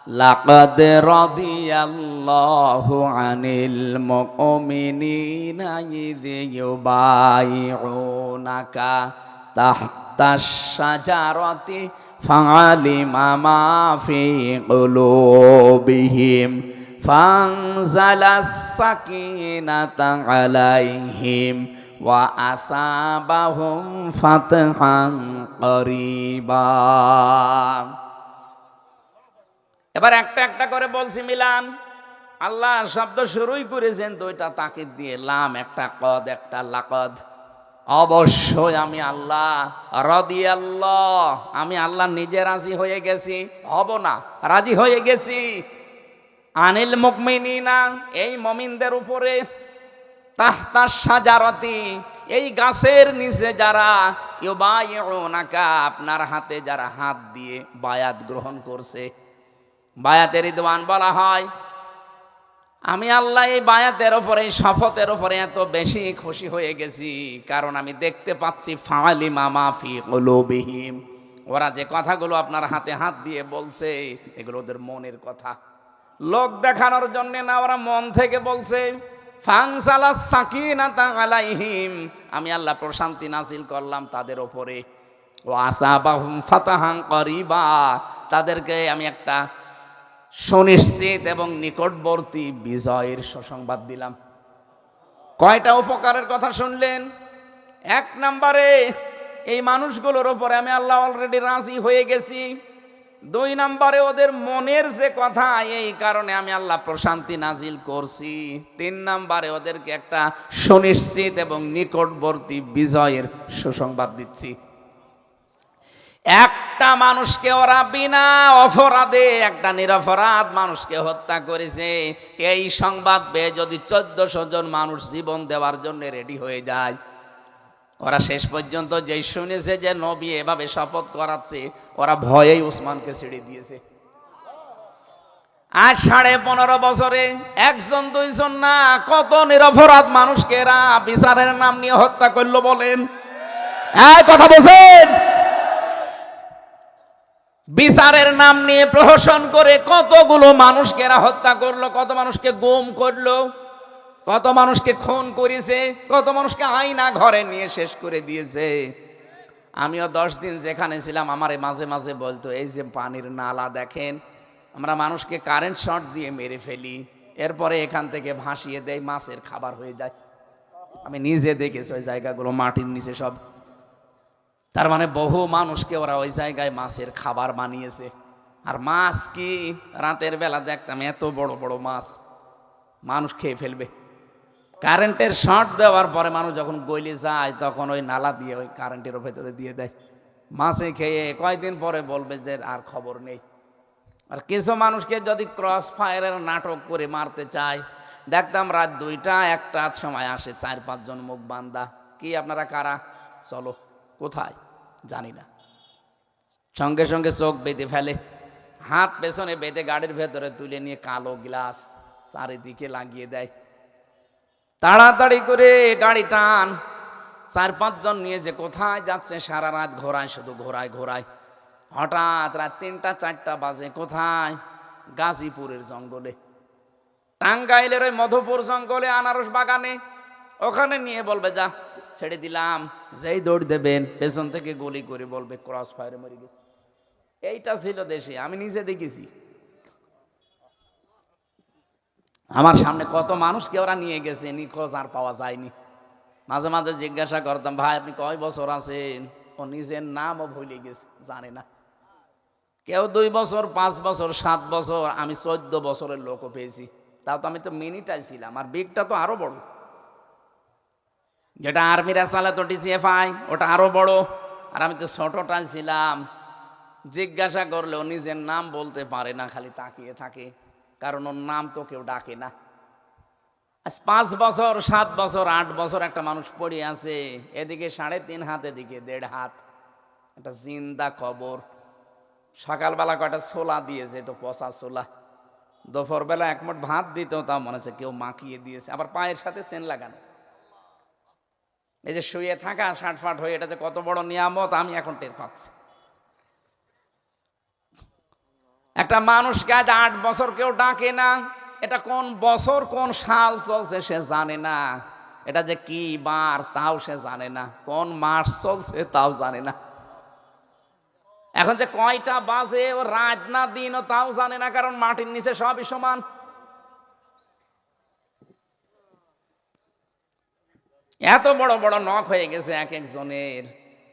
লাকাদ রাদিয়াল্লাহু আনিল মুমিনিনা ইয ইউবাইউনাকা তাহতাশ শাজারাতি ফাআলিমা মা ফি কুলুবিহিম ফানজালাস সাকিনাতা আলাইহিম ওয়া আসাবাহুম ফাতহান করিবা। এবার একটা একটা করে বলছি মিলান। আল্লাহ শব্দ শুরুই করেছেন দুইটা তাকিদ দিয়ে, লাম একটা, কদ একটা, লাকদ। অবশ্যই আমি আল্লাহ, রাদিয়াল্লাহ, আমি আল্লাহ নিজে রাজি হয়ে গেছি, হব না, রাজি হয়ে গেছি। আনিল মুমিনিনা, এই মুমিনদের উপরে, তাহতা শাজারাতি, এই গাছের নিচে যারা, ইউবাইউনাকা, আপনার হাতে যারা হাত দিয়ে বায়াত গ্রহণ করছে, বায়াতে রিদওয়ান বলা হয়। আমি আল্লাহ এই বায়াতের ওপরে, এই শপথের ওপরে এত বেশি খুশি হয়ে গেছি, কারণ আমি দেখতে পাচ্ছি ফাআলিমা মা ফি কুলুবিহিম, ওরা যে কথাগুলো আপনার হাতে হাত দিয়ে বলছে এগুলো ওদের মনের কথা, লোক দেখানোর জন্য না, ওরা মন থেকে বলছে। ফানসালাস সাকিনাতা আলাইহিম, আমি আল্লাহ প্রশান্তি নাযিল করলাম তাদের ওপরে। ওয়া আসাবাহুম ফাতাহান করিবা, তাদেরকে আমি একটা সুনিশ্চিত এবং নিকটবর্তী বিজয়ের সুসংবাদ দিলাম। কয়টা উপকারের কথা শুনলেন? এক নম্বরে, এই মানুষগুলোর উপরে আমি আল্লাহ অলরেডি রাজি হয়ে গেছি। দুই নম্বরে, ওদের মনের যে কথা, এই কারণে আমি আল্লাহ প্রশান্তি নাজিল করছি। তিন নম্বরে, ওদেরকে একটা সুনিশ্চিত এবং নিকটবর্তী বিজয়ের সুসংবাদ দিচ্ছি। একটা মানুষকে ওরা বিনা অপরাধে, একটা নিরপরাধ মানুষকে হত্যা করেছে, এই সংবাদ পেয়ে যদি 1400 জন মানুষ জীবন দেওয়ার জন্য রেডি হয়ে যায়, ওরা শেষ পর্যন্ত যেই শুনেছে যে নবী এভাবে শপথ করাচ্ছে, ওরা ভয়েই উসমানকে ছেড়ে দিয়েছে। আজ 15.5 বছরে একজন দুইজন না, কত নিরপরাধ মানুষকে এরা বিচারের নাম নিয়ে হত্যা করলো বলেন? এই কথা বলছেন? বিচারের নাম নিয়ে প্রহসন করে কতগুলো মানুষকে এরা হত্যা করলো, কত মানুষকে গুম করলো, কত মানুষকে খুন করেছে, কত মানুষকে আয়না ঘরে নিয়ে শেষ করে দিয়েছে। আমিও 10 দিন যেখানে ছিলাম, আমারে মাঝে মাঝে বলতো, এই যে পানির নালা দেখেন, আমরা মানুষকে কারেন্ট শট দিয়ে মেরে ফেলি, এরপরে এখান থেকে ভাসিয়ে দেয়, মাছের খাবার হয়ে যায়। আমি নিজে দেখেছি ওই জায়গাগুলো মাটির নিচে সব। তার মানে বহু মানুষকে ওরা ওই জায়গায় মাছের খাবার বানিয়েছে। আর মাছ কি, রাতের বেলা দেখতাম এত বড় বড় মাছ, মানুষ খেয়ে ফেলবে। কারেন্টের শর্ট দেওয়ার পরে মানুষ যখন গলে যায়, তখন ওই নালা দিয়ে ওই কারেন্টের ভেতরে দিয়ে দেয়, মাছে খেয়ে কয়েকদিন পরে বলবে যে আর খবর নেই। আর কিছু মানুষকে যদি ক্রস ফায়ারের নাটক করে মারতে চায়, দেখতাম রাত 2টা 1টার সময় আসে 4-5 জন মুখ বান্দা, কি আপনারা কারা, চলো। কোথায় জানি না, সঙ্গে সঙ্গে চোখ বেঁধে ফেলে, হাত পেছনে বেঁধে গাড়ির ভেতরে তুলে নিয়ে কালো গ্লাস চারিদিকে লাগিয়ে দেয়, তাড়াতাড়ি করে গাড়ি টান। 4-5 জন নিয়ে যে কোথায় যাচ্ছে, সারা রাত ঘোরায়, শুধু ঘোরায় ঘোরায়। হঠাৎ রাত 3টা-4টা বাজে, কোথায়, গাজীপুরের জঙ্গলে, টাঙ্গাইলের ওই মধুপুর জঙ্গলে, আনারস বাগানে, ওখানে নিয়ে বলবে যা ছেড়ে দিলাম, যেই দৌড় দেবেন পেছন থেকে গুলি করে বলবে ক্রস ফায়ারে মরে গেছে। এইটা ছিল দেশে, আমি নিজে দেখেছি। আমার সামনে কত মানুষকে ওরা নিয়ে গেছে, নিখোঁজ, আর পাওয়া যায়নি। মাঝে মাঝে জিজ্ঞাসা করতাম, ভাই আপনি কয় বছর আছেন? ও নিজের নামও ভুলে গেছে, জানে না। কেউ 2 বছর, 5 বছর, 7 বছর, আমি 14 বছরের লোকও পেয়েছি। তাও তো আমি তো মিনিটাই ছিলাম, আর বিগটা তো আরো বড়, যেটা আর্মিরা চালাতো তো DCFI, ওটা আরো বড়, আর আমি তো ছোটটাই ছিলাম। জিজ্ঞাসা করলেও নিজের নাম বলতে পারে না, খালি তাকিয়ে থাকে, কারণ ওর নাম তো কেউ ডাকে না। আজ 5 বছর, 7 বছর, 8 বছর একটা মানুষ পড়ে আছে, এদিকে 3.5 হাত, এদিকে 1.5 হাত, একটা জিন্দা কবর। সকালবেলা কয়টা ছোলা দিয়েছে, তো পচা ছোলা। দুপুরবেলা 1 মুঠ ভাত দিত, তা মনে হচ্ছে কেউ মাখিয়ে দিয়েছে, আবার পায়ের সাথে চেন লাগানো। এই যে শুয়ে থাকা শাটফাট হয়ে, এটা যে কত বড় নিয়ামত আমি এখন টের পাচ্ছি। একটা মানুষকে আজ 8 বছর কেউ ডাকে না, এটা কোন বছর কোন সাল চলছে সে জানে না, এটা যে কি বার তাও সে জানে না, কোন মাস চলছে তাও জানে না, এখন যে কয়টা বাজে ও রাত না দিন ও তাও জানে না, কারণ মাটির নিচে সবই সমান। এত বড় বড় নখ হয়ে গেছে এক একজনের,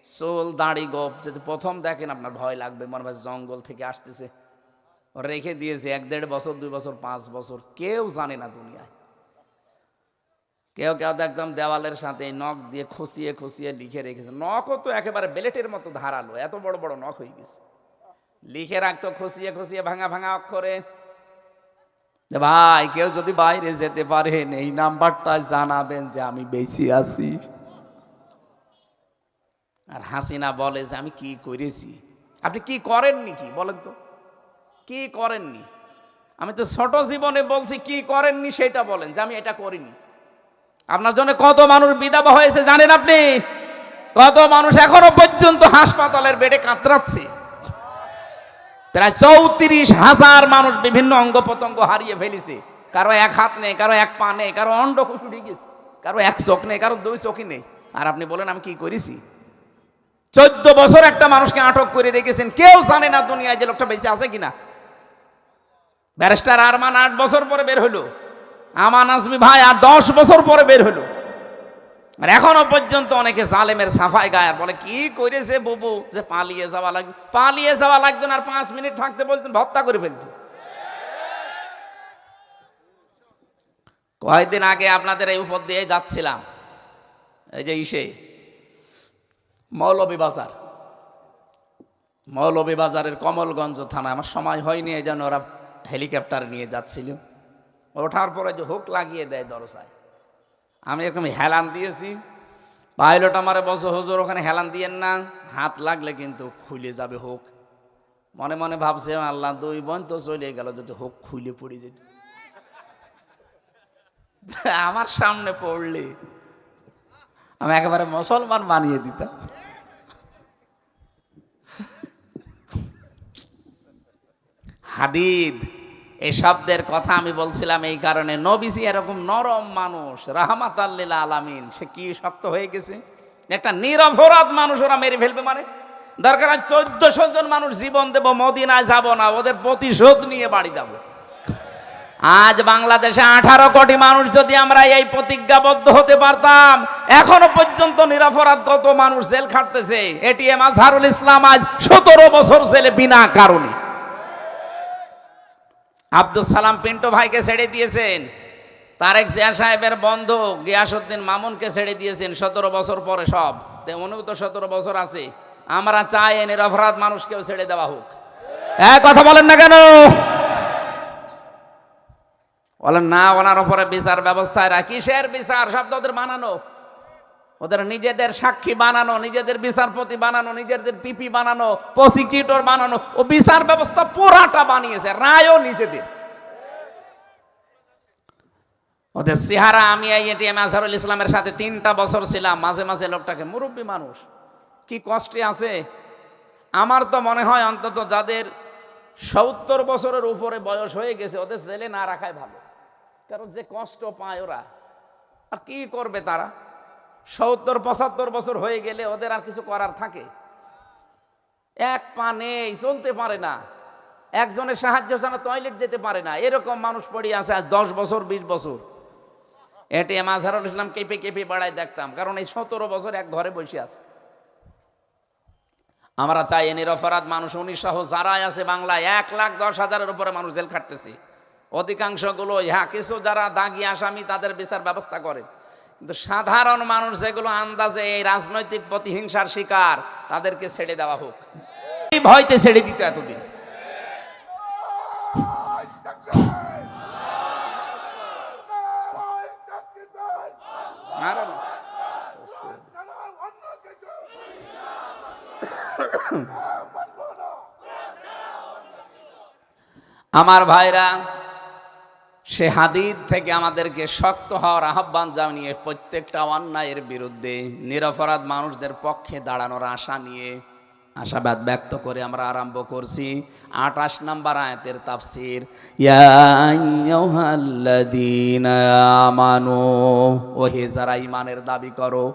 চুল দাড়ি গোপ, যদি প্রথম দেখেন আপনার ভয় লাগবে, মনে হয় জঙ্গল থেকে আসতেছে। রেখে দিয়েছে 1-1.5 বছর, 2 বছর, 5 বছর, কেউ জানে না দুনিয়ায়। কেউ কেউ তো একদম দেওয়ালের সাথে নখ দিয়ে খুশিয়ে খুশিয়ে লিখে রেখেছে, নখও তো একেবারে বেলেটের মতো ধারালো, এত বড় বড় নখ হয়ে গেছে, লিখে রাখতো খুশিয়ে খুশিয়ে ভাঙা ভাঙা অক্ষরে, যে ভাই কেউ যদি বাইরে যেতে পারেন এই নাম্বারটা জানাবেন যে আমি বেঁচে আছি। আর হাসিনা বলে যে আমি কি করেছি, আপনি কি করেননি, কি বলেন তো, কি করেননি? আমি তো ছোট জীবনে বলছি কি করেননি সেটা বলেন, যে আমি এটা করিনি। আপনার জন্য কত মানুষ বিধবা হয়েছে জানেন আপনি? কত মানুষ এখনো পর্যন্ত হাসপাতালের বেডে কাতরাচ্ছে। প্রায় 34,000 মানুষ বিভিন্ন অঙ্গ প্রত্যঙ্গ হারিয়ে ফেলেছে, কারো এক হাত নেই, কারো এক পা নেই, কারো অন্ডকোষ উঠে গেছে, কারো এক চোখ নেই, কারো 2 চোখই নেই। আর আপনি বলেন আমি কি করেছি? 14 বছর একটা মানুষকে আটক করে রেখেছেন, কেউ জানে না দুনিয়ায় যে লোকটা বেঁচে আছে কিনা। ব্যারিস্টার আরমান 8 বছর পরে বের হলো, আমান আজমি ভাই আর 10 বছর পরে বের হলো, আর এখনো পর্যন্ত অনেকে জালেমের সাফাই গায়, বলে কি করেছে বুবু, যে পালিয়ে যাওয়া লাগবে, পালিয়ে যাওয়া লাগবে না, আর 5 মিনিট থাকতে বলতেন হত্যা করে ফেলত। কয়েকদিন আগে আপনাদের এই উপর দিয়ে যাচ্ছিলাম, এই যে মৌলভীবাজারের কমলগঞ্জ থানা, আমার সময় হয়নি, এই জন্য ওরা হেলিকপ্টার নিয়ে যাচ্ছিল, ওঠার পরে যে হুক লাগিয়ে দেয় দরজায়, আমি এরকম হেলান দিয়েছি, পাইলট আমারে বলছে হুজুর ওখানে হেলান দিয়েন না, হাত লাগলে কিন্তু খুলে যাবে হুক। মনে মনে ভাবছে আল্লাহ 2 বোন তো চলে গেল, যদি হুক খুলে পড়ে যেত, আমার সামনে পড়লে আমি একেবারে মুসলমান বানিয়ে দিতাম। হাদিদ এই শব্দের কথা আমি বলছিলাম এই কারণে, নবীজি এরকম নরম মানুষ, রাহমাতাল লিল আলামিন, সে কি শক্ত হয়ে গেছে। একটা নিরপরাধ মানুষ ওরা মেরে ফেলবে, মানে দরকার 1400 জন মানুষ জীবন দেব, মদিনায় যাব না, ওদের প্রতিশোধ নিয়ে বাড়ি যাব। আজ বাংলাদেশে 18 কোটি মানুষ যদি আমরা এই প্রতিজ্ঞাবদ্ধ হতে পারতাম, এখনো পর্যন্ত নিরপরাধ কত মানুষ জেল খাটতেছে। এটিএম আজহারুল ইসলাম আজ 17 বছর জেলে বিনা কারণে। আব্দুল সালাম পিন্টু ভাইকে ছেড়ে দিয়েছেন, তারেক জিয়া সাহেবের বন্ধু গিয়াসউদ্দিন মামুনকে ছেড়ে দিয়েছেন 17 বছর পরে। সব উনিও তো 17 বছর আছে। আমরা চাই নিরপরাধ মানুষকেও ছেড়ে দেওয়া হোক। কথা বলেন না কেন? বলেন না, ওনার উপরে বিচার ব্যবস্থায় কিসের বিচার? সব ওদের বানানো, ওদের নিজেদের সাক্ষী বানানো, নিজেদের বিচারপতি বানানো, নিজেদের পিপি বানানো, প্রসিকিউটর বানানো, ও বিচার ব্যবস্থা পুরাটা বানিয়েছে, রায়ও নিজেদের। ওদের চেহারা, আমি এই এটিএম আজহারুল ইসলামের সাথে 3টা বছর ছিলাম, মাঝে মাঝে লোকটাকে, মুরব্বী মানুষ, কি কষ্টে আছে। আমার তো মনে হয় অন্তত যাদের 70 বছরের উপরে বয়স হয়ে গেছে ওদের জেলে না রাখাই ভালো, কারণ যে কষ্ট পায় ওরা, আর কি করবে তারা? 70-75 বছর হয়ে গেলে ওদের আর কিছু করার থাকে? এক পা নেই, চলতে পারে না, একজনের সাহায্য ছাড়া টয়লেট যেতে পারে না, এরকম মানুষ পড়ে আছে আজ 10 বছর 20 বছর। এটিএম আজহারুল ইসলাম কেঁপে কেঁপে বাড়ায় দেখতাম, কারণ এই 17 বছর এক ঘরে বসে আছে। আমরা চাই নিরপরাধ মানুষ, 19 সহ যারাই আছে বাংলায় 1,10,000-এর উপরে মানুষ জেল খাটতেছে। অধিকাংশগুলো কিছু যারা দাগি আসামি তাদের বিচার ব্যবস্থা করে, কিন্তু সাধারণ মানুষ যেগুলো আন্দাজে এই রাজনৈতিক প্রতিহিংসার শিকার, তাদেরকে ছেড়ে দেওয়া হোক। এই ভয়তে ছেড়ে দিত এতদিন। আমার ভাইরা, সে হাদিদ থেকে আমাদেরকে শক্ত হওয়ার আহ্বান জানিয়ে, প্রত্যেকটা অন্যায়ের বিরুদ্ধে, নিরপরাধ মানুষদের পক্ষে দাঁড়ানোর আশা নিয়ে আশাবাদ ব্যক্ত করে আমরা আরম্ভ করছি 28 নম্বর আয়াতের তাফসীর। ইয়া আইয়ুহাল্লাযীনা আমানু, ওহে যারা ঈমানের দাবি করো,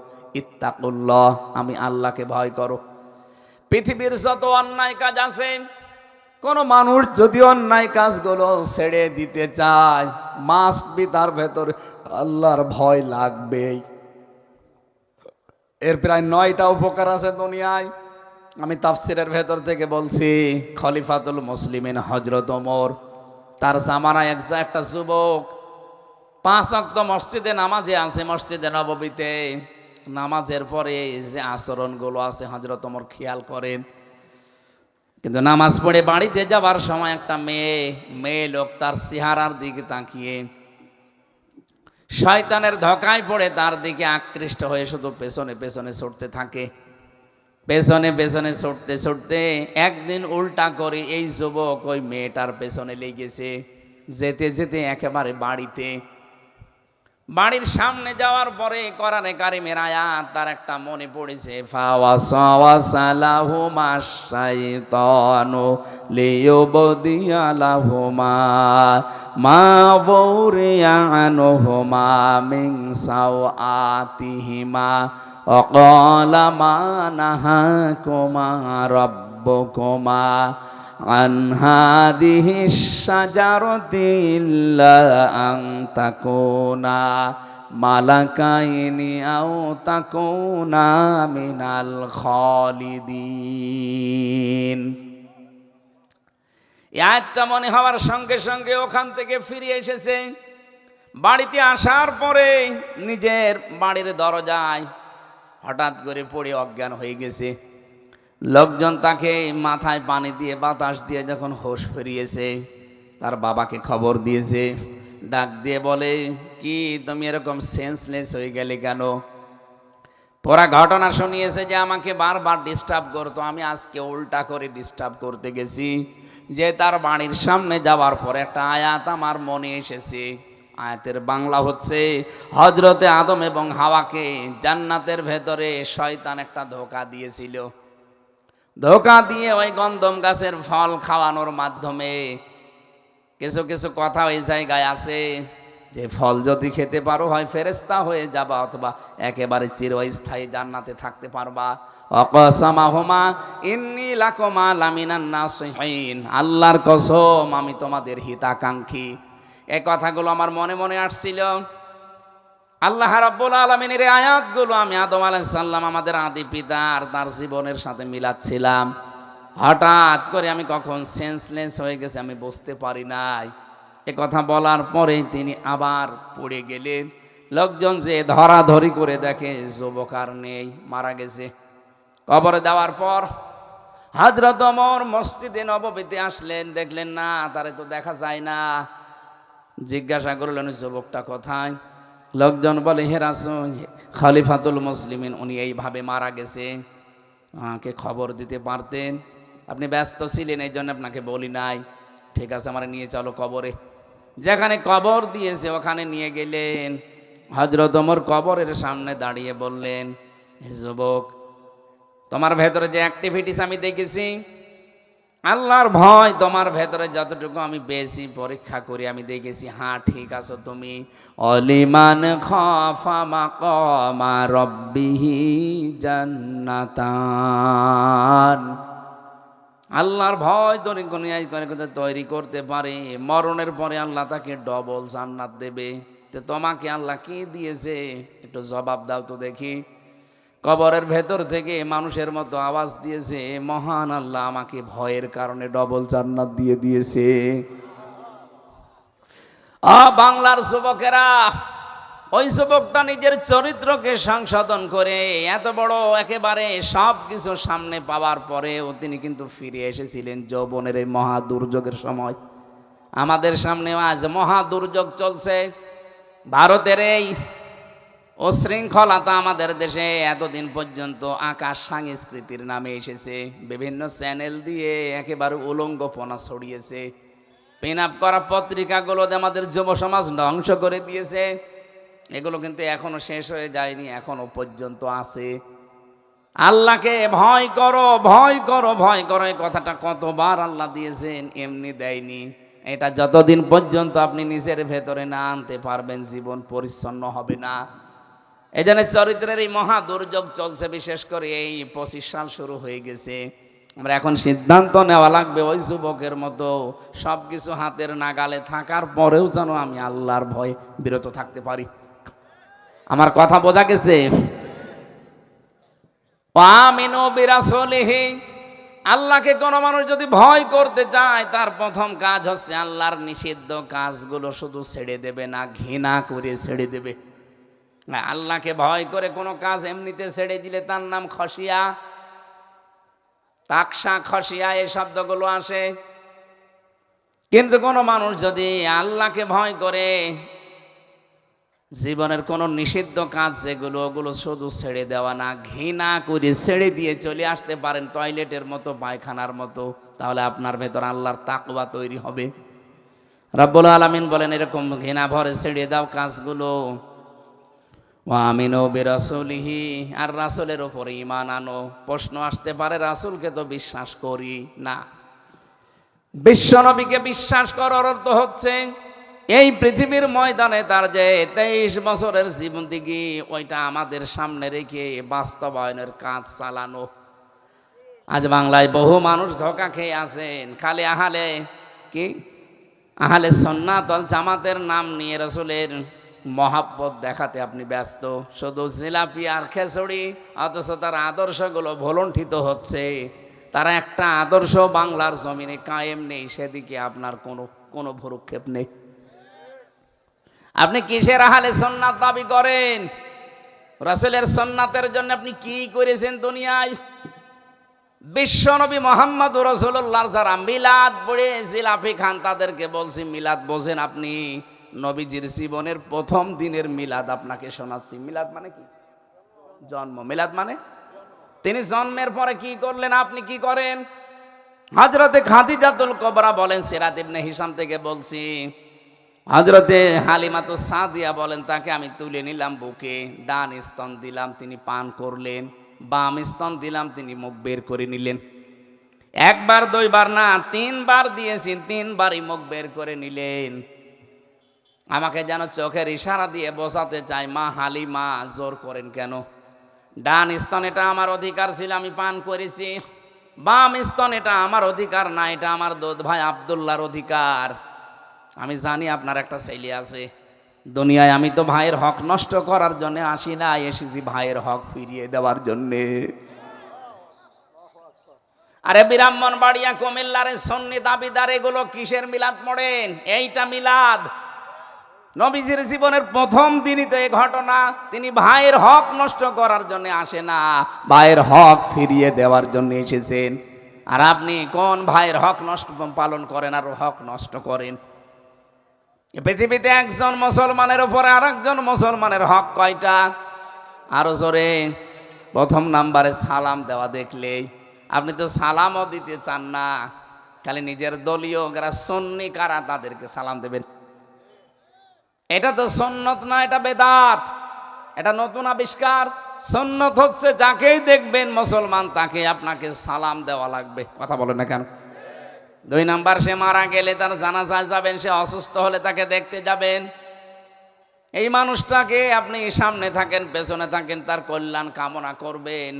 ইত্তাকুল্লাহ, আমি আল্লাহকে ভয় করো। পৃথিবীর যত অন্যায় কাজ আছে, কোন মানুষ যদি অন্যায় কাজগুলো ছেড়ে দিতে চায়, মাস্ট বি তার ভেতরে আল্লাহর ভয় লাগবেই। এর প্রায় 9টা উপকার আছে দুনিয়ায়। আমি তাফসিরের ভেতর থেকে বলছি, খলিফাতুল মুসলিমিন হযরত ওমর, তার জামানায় একটা যুবক 5 ওয়াক্ত মসজিদে নামাজে আছে, মসজিদে নববীতে নামাজের পরে যে আচরণগুলো আছে হযরত ওমর খেয়াল করেন। কিন্তু নামাজ পড়ে বাড়িতে যাবার সময় একটা মেয়ে লোক তার চেহারার দিকে তাকিয়ে শয়তানের ধোঁকায় পড়ে তার দিকে আকৃষ্ট হয়ে শুধু পেছনে পেছনে ছুটতে থাকে। পেছনে পেছনে ছুটতে ছুটতে একদিন উল্টা করে এই যুবক ওই মেয়েটার পেছনে লেগেছে। যেতে যেতে একেবারে বাড়ির সামনে যাওয়ার পরে কোরআনে কারিমের আয়াত তার একটা মনে পড়েছে, ফাওয়াসালাহুমা শাইতানু লিয়ুবদিয়া লাহুমা মা বুরিয়া আনহুমা মিন সাওআতিহিমা وقال ما نهاكما ربكما عن هذه الشجرة إلا أن تكونا ملكين أو تكونا من الخالدين। একটা মনে হওয়ার সঙ্গে সঙ্গে ওখান থেকে ফিরে এসেছে। বাড়িতে আসার পরে নিজের বাড়ির দরজায় হঠাৎ করে পড়ে অজ্ঞান হয়ে গেছে। লোকজন তাকে মাথায় পানি দিয়ে বাতাস দিয়ে যখন হোশ ফিরিয়েছে, তার বাবাকে খবর দিয়েছে। ডাক দিয়ে বলে, কি তুমি এরকম সেন্সলেস হয়ে গেলে কেন? পুরা ঘটনা শুনিয়েছে যে আমাকে বারবার ডিস্টার্ব করতো, আমি আজকে উল্টা করে ডিস্টার্ব করতে গেছি। যে তার বাড়ির সামনে যাওয়ার পর একটা আয়াত আমার মনে এসেছে। আয়াতের বাংলা হচ্ছে, হযরতে আদম এবং হাওয়াকে জান্নাতের ভেতরে শয়তান একটা ধোঁকা দিয়েছিল। ধোঁকা দিয়ে ওই গন্ধম গাছের ফল খাওয়ানোর মাধ্যমে কিছু কিছু কথা ওই জায়গায় আছে যে ফল যদি খেতে পারো হয় ফেরেশতা হয়ে যাবা, অথবা একেবারে চিরস্থায়ী জান্নাতে থাকতে পারবা। অকসামাহুমা ইন্নী লাকুমা লামিনান নাসিহিন, আল্লাহর কসম আমি তোমাদের হিতাকাঙ্ক্ষী। এই কথাগুলো আমার মনে মনে আসছিল। আল্লাহ রাব্বুল আলামিনের আয়াতগুলো আমি আদম আলাইহিস সালাম আমাদের আদি পিতা আর তার জীবনের সাথে মিলাচ্ছিলাম। হঠাৎ করে আমি কখন সেন্সলেস হয়ে গেছে আমি বুঝতে পারি নাই। এ কথা বলার পরে তিনি আবার পড়ে গেলেন। লোকজন যে ধরাধরি করে দেখে যুবক আর নেই, মারা গেছে। কবরে দেওয়ার পর হযরত ওমর মসজিদে নববীতে আসলেন, দেখলেন না, তারে তো দেখা যায় না। জিজ্ঞাসা করলেন যুবকটা কোথায়? লোকজন বলে, হে রাসূল, খলিফাতুল মুসলিমিন উনি এইভাবে মারা গেছে, আমাকে খবর দিতে পারতেন, আপনি ব্যস্ত ছিলেন এই জন্য আপনাকে বলি নাই। ঠিক আছে, আমার নিয়ে চলো কবরে। যেখানে কবর দিয়েছে ওখানে নিয়ে গেলেন। হযরত ওমর কবরের সামনে দাঁড়িয়ে বললেন, হে যুবক, তোমার ভেতরে যে অ্যাক্টিভিটিস আমি দেখেছি, আল্লাহর ভয় তোমার ভেতরে যতটুকু আমি বেশি পরীক্ষা করি আমি দেখেছি, হ্যাঁ ঠিক আছো তুমি। অলিমান খাফা মাকামা রাব্বিহি জান্নাতান, আল্লাহর ভয় তৈরি করতে পারে। মরণের পরে আল্লাহ তাকে ডবল জান্নাত দেবে। তো তোমাকে আল্লাহ কি দিয়েছে একটু জবাব দাও তো দেখি। কবরের ভেতর থেকে মানুষের মতো আওয়াজ দিয়েছে, মহান আল্লাহ আমাকে ভয়ের কারণে ডবল জান্নাত দিয়ে দিয়েছে। বাংলার যুবকেরা, ওই যুবকটা নিজের চরিত্রকে সংশোধন করে এত বড় একেবারে সব কিছু সামনে পাওয়ার পরেও তিনি কিন্তু ফিরে এসেছিলেন যৌবনের এই মহা দুর্যোগের সময়। আমাদের সামনেও আজ মহা দুর্যোগ চলছে। ভারতের এই অশৃঙ্খলতা আমাদের দেশে এতদিন পর্যন্ত আকাশ সংস্কৃতির নামে এসেছে। বিভিন্ন চ্যানেল দিয়ে একেবারে উলঙ্গপনা ছড়িয়েছে। পিন আপ করা পত্রিকাগুলো আমাদের যুব সমাজ ধ্বংস করে দিয়েছে। এগুলো কিন্তু এখনো শেষ হয়ে যায়নি, এখনো পর্যন্ত আছে। আল্লাহকে ভয় করো, ভয় করো, ভয় করো, এই কথাটা কতবার আল্লাহ দিয়েছেন, এমনি দেয়নি। এটা যতদিন পর্যন্ত আপনি নিজের ভেতরে না আনতে পারবেন, জীবন পরিচ্ছন্ন হবে না। এই জন্য চরিত্রের এই মহা দুর্যোগ চলছে, বিশেষ করে এই 25 সাল শুরু হয়ে গেছে। আমরা এখন সিদ্ধান্ত নেওয়া লাগবে ওই যুবকের মতো, সবকিছু হাতের নাগালে থাকার পরেও যেন আমি আল্লাহর ভয়ে বিরত থাকতে পারি। আমার কথা বোঝা গেছে? আমিনু বিরাসূলিহি, আল্লাহকে কোনো মানুষ যদি ভয় করতে চায়, তার প্রথম কাজ হচ্ছে আল্লাহর নিষিদ্ধ কাজগুলো শুধু ছেড়ে দেবে না, ঘৃণা করে ছেড়ে দেবে। আল্লাহকে ভয় করে কোনো কাজ এমনিতে ছেড়ে দিলে তার নাম খসিয়া, তাকসা, খসিয়া এই শব্দগুলো আসে। কিন্তু কোনো মানুষ যদি আল্লাহকে ভয় করে জীবনের কোনো নিষিদ্ধ কাজ যেগুলো, ওগুলো শুধু ছেড়ে দেওয়া না, ঘৃণা করে ছেড়ে দিয়ে চলে আসতে পারেন টয়লেটের মতো, পায়খানার মতো, তাহলে আপনার ভেতর আল্লাহর তাকওয়া তৈরি হবে। রব্বুল আলামিন বলেন এরকম ঘৃণা ভরে ছেড়ে দাও কাজগুলো। ওয়া আমিনু বিরাসূলিহি, আর রাসূলের উপর ঈমান আনো। প্রশ্ন আসতে পারে, রাসূলকে তো বিশ্বাস করি না। বিশ্বনবীকে বিশ্বাস করার অর্থ হচ্ছে এই পৃথিবীর ময়দানে তার যে 23 বছরের জীবনদিগি, ওইটা আমাদের সামনে রেখে বাস্তবায়নের কাজ চালানো। আজ বাংলায় বহু মানুষ ধোঁকা খেয়ে আছেন, খালি আহলে সুন্নাত ওয়াল জামাতের নাম নিয়ে রাসূলের মহাব্বত দেখাতে আপনি ব্যস্ত, শুধু জিলাপি আর খিচুড়ি, অথচ তার আদর্শগুলো ভুলণ্ঠিত হচ্ছে। তারা একটা আদর্শ বাংলার জমিনে কায়েম নেই, সেদিকে আপনার কোনো ভ্রুক্ষেপ নেই। আপনি কিসের আহলে সুন্নাত দাবি করেন? রাসূলের সুন্নাতের জন্য আপনি কি করেছেন দুনিয়ায়? বিশ্বনবী মুহাম্মদুর রাসূলুল্লাহর যারা মিলাদ পড়ে জিলাপি খান, তাদেরকে বলছি মিলাদ বোঝেন আপনি? নবীজির জীবনের প্রথম দিনের মিলাদ আপনাকে শোনাচ্ছি। মিলাদ মানে কি? জন্ম। মিলাদ মানে তিনি জন্মের পরে কি করলেন, আপনি কি করেন? হযরতে খাদিজাতুল কুবরা বলেন, সিরাত ইবনে হিশাম থেকে বলছি, হযরতে হালিমাতুস সাদিয়া বলেন, তাকে আমি তুলে নিলাম বুকে, ডান স্তন দিলাম, তিনি পান করলেন, বাম স্তন দিলাম, তিনি মুখ বের করে নিলেন। একবার দুইবার না, 3 বার দিয়েছি, 3 বারই মুখ বের করে নিলেন। আমাকে যেন চোখের ইশারা দিয়ে বোঝাতে চাই, মা হালিমা জোর করেন কেন? ডান স্তন এটা আমার অধিকার ছিল, আমি পান করেছি। বাম স্তন এটা আমার অধিকার না, এটা আমার দুধ ভাই আব্দুল্লাহর অধিকার। আমি জানি আপনার একটা ছেলে আছে দুনিয়ায়, আমি তো ভাইয়ের হক নষ্ট করার জন্য আসি না, এসেছি ভাইয়ের হক ফিরিয়ে দেওয়ার জন্যে। আরে ব্রাহ্মণবাড়িয়া, কুমিল্লার সুন্নি দাবিদার, এগুলো কিসের মিলাদ পড়েন? এইটা মিলাদ। নবীজির জীবনের প্রথম দিনই তো এই ঘটনা। তিনি ভাইয়ের হক নষ্ট করার জন্য আসে না, ভাইয়ের হক ফিরিয়ে দেওয়ার জন্য এসেছেন। আর আপনি কোন ভাইয়ের হক নষ্ট পালন করেন আর হক নষ্ট করেন? পৃথিবীতে একজন মুসলমানের উপরে আরেকজন মুসলমানের হক কয়টা? আরো জোরে। প্রথম নাম্বারে সালাম দেওয়া। দেখলেই আপনি তো সালামও দিতে চান না, খালি নিজের দলীয় যারা সুন্নি কারা তাদেরকে সালাম দেবেন। এটা তো সুন্নত না, এটা বেদাত, এটা নতুন আবিষ্কার। সুন্নত হচ্ছে যাকেই দেখবেন মুসলমান তাকে আপনাকে সালাম দেওয়া লাগবে। কথা বলেন না কেন? 2 নাম্বার, সে মারা গেলে তার জানাজায় যাবেন, সে অসুস্থ হলে তাকে দেখতে যাবেন। এই মানুষটাকে আপনি সামনে থাকেন পেছনে থাকেন, তার কল্যাণ কামনা করবেন।